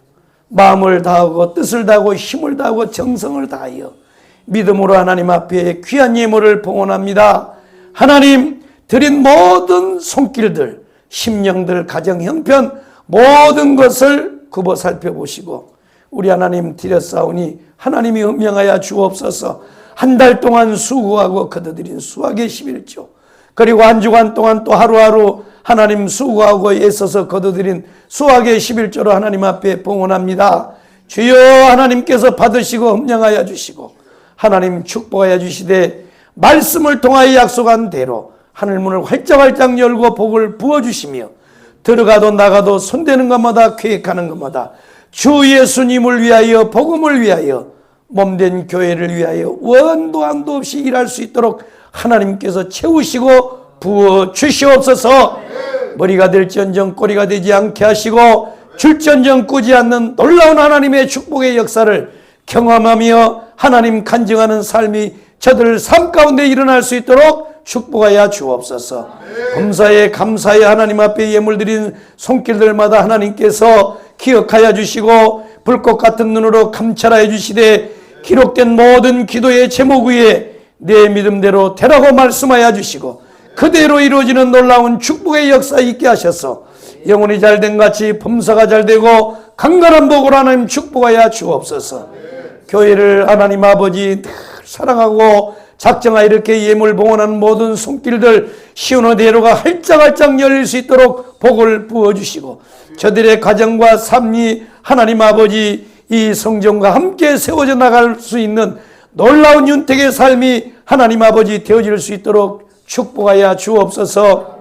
마음을 다하고 뜻을 다하고 힘을 다하고 정성을 다하여 믿음으로 하나님 앞에 귀한 예물을 봉헌합니다. 하나님 드린 모든 손길들, 심령들, 가정, 형편 모든 것을 굽어 살펴보시고 우리 하나님 드렸사오니 하나님이 음명하여 주옵소서. 한 달 동안 수고하고 거둬들인 수학의 11조 그리고 한 주간 동안 또 하루하루 하나님 수고하고 애써서 거둬들인 수학의 11조로 하나님 앞에 봉헌합니다. 주여 하나님께서 받으시고 흠령하여 주시고 하나님 축복하여 주시되 말씀을 통하여 약속한 대로 하늘문을 활짝활짝 열고 복을 부어주시며 들어가도 나가도 손대는 것마다 계획하는 것마다 주 예수님을 위하여 복음을 위하여 몸된 교회를 위하여 원도 한도 없이 일할 수 있도록 하나님께서 채우시고 부어주시옵소서. 머리가 될지언정 꼬리가 되지 않게 하시고 줄지언정 꾸지 않는 놀라운 하나님의 축복의 역사를 경험하며 하나님 간증하는 삶이 저들 삶 가운데 일어날 수 있도록 축복하여 주옵소서. 범사에 감사에 하나님 앞에 예물 드린 손길들마다 하나님께서 기억하여 주시고 불꽃 같은 눈으로 감찰하여 주시되 기록된 모든 기도의 제목 위에 내 믿음대로 되라고 말씀하여 주시고 그대로 이루어지는 놀라운 축복의 역사 있게 하셔서 영혼이 잘된 같이 범사가 잘되고 강건한 복으로 하나님 축복하여 주옵소서. 교회를 하나님 아버지 늘 사랑하고 작정하여 이렇게 예물 봉헌하는 모든 손길들 시온의 대로가 활짝활짝 열릴 수 있도록 복을 부어주시고 저들의 가정과 삶이 하나님 아버지 이 성전과 함께 세워져 나갈 수 있는 놀라운 윤택의 삶이 하나님 아버지 되어질 수 있도록 축복하여 주옵소서.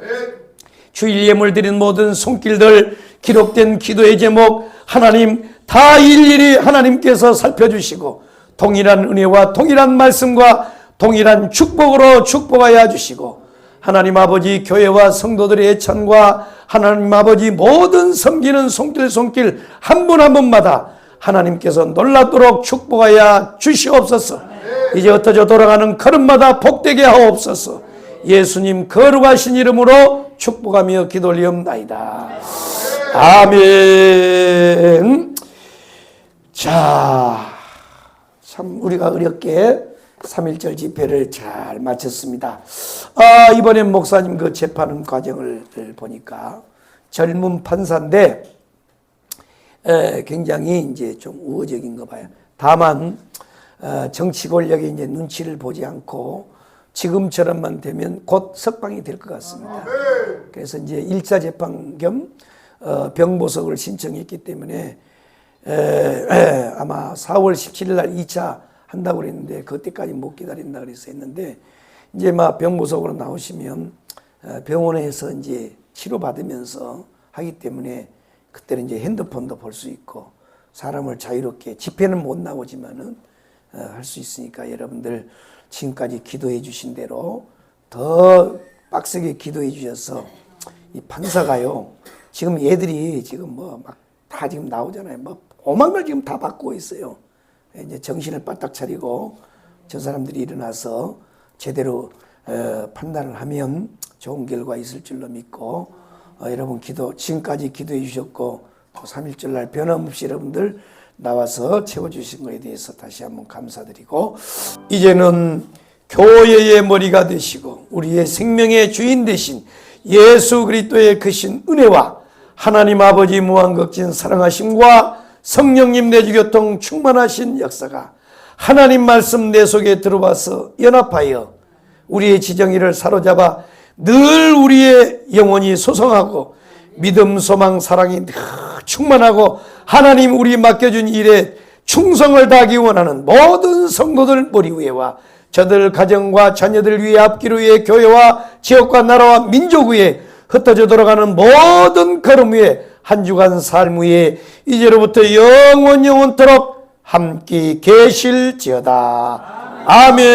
주일 예물 드린 모든 손길들 기록된 기도의 제목 하나님 다 일일이 하나님께서 살펴주시고 동일한 은혜와 동일한 말씀과 동일한 축복으로 축복하여 주시고 하나님 아버지 교회와 성도들의 애찬과 하나님 아버지 모든 섬기는 손길 한 분 한 분마다 하나님께서 놀랍도록 축복하여 주시옵소서. 이제 흩어져 돌아가는 걸음마다 복되게 하옵소서. 예수님 거룩하신 이름으로 축복하며 기도 올리옵나이다. 아멘. 자, 참 우리가 어렵게 3.1절 집회를 잘 마쳤습니다. 이번엔 목사님 그 재판 과정을 보니까 젊은 판사인데 굉장히 이제 좀 우호적인 거 봐요. 다만 정치 권력의 이제 눈치를 보지 않고 지금처럼만 되면 곧 석방이 될 것 같습니다. 그래서 이제 1차 재판 겸 병보석을 신청했기 때문에 아마 4월 17일 날 2차 한다고 그랬는데 그때까지 못 기다린다 그래서 했는데 이제 막 병보석으로 나오시면 병원에서 이제 치료받으면서 하기 때문에 그때는 이제 핸드폰도 볼 수 있고 사람을 자유롭게 집회는 못 나오지만은 할 수 있으니까 여러분들 지금까지 기도해 주신 대로 더 빡세게 기도해 주셔서 이 판사가요 지금 얘들이 지금 뭐 막 다 지금 나오잖아요. 뭐 오만 걸 지금 다 바꾸고 있어요. 이제 정신을 바짝 차리고 저 사람들이 일어나서 제대로 판단을 하면 좋은 결과 있을 줄로 믿고 여러분 지금까지 기도해 주셨고 3.1절 날 변함없이 여러분들 나와서 채워주신 것에 대해서 다시 한번 감사드리고 이제는 교회의 머리가 되시고 우리의 생명의 주인 되신 예수 그리스도의 크신 은혜와 하나님 아버지 무한극진 사랑하심과 성령님 내주교통 충만하신 역사가 하나님 말씀 내 속에 들어와서 연합하여 우리의 지정의를 사로잡아 늘 우리의 영혼이 소성하고 믿음, 소망, 사랑이 늘 충만하고 하나님 우리 맡겨준 일에 충성을 다하기 원하는 모든 성도들 머리 위에와 저들 가정과 자녀들 위에 앞길 위에 교회와 지역과 나라와 민족 위에 흩어져 돌아가는 모든 걸음 위에 한 주간 삶 위에 이제로부터 영원토록 함께 계실지어다. 아멘.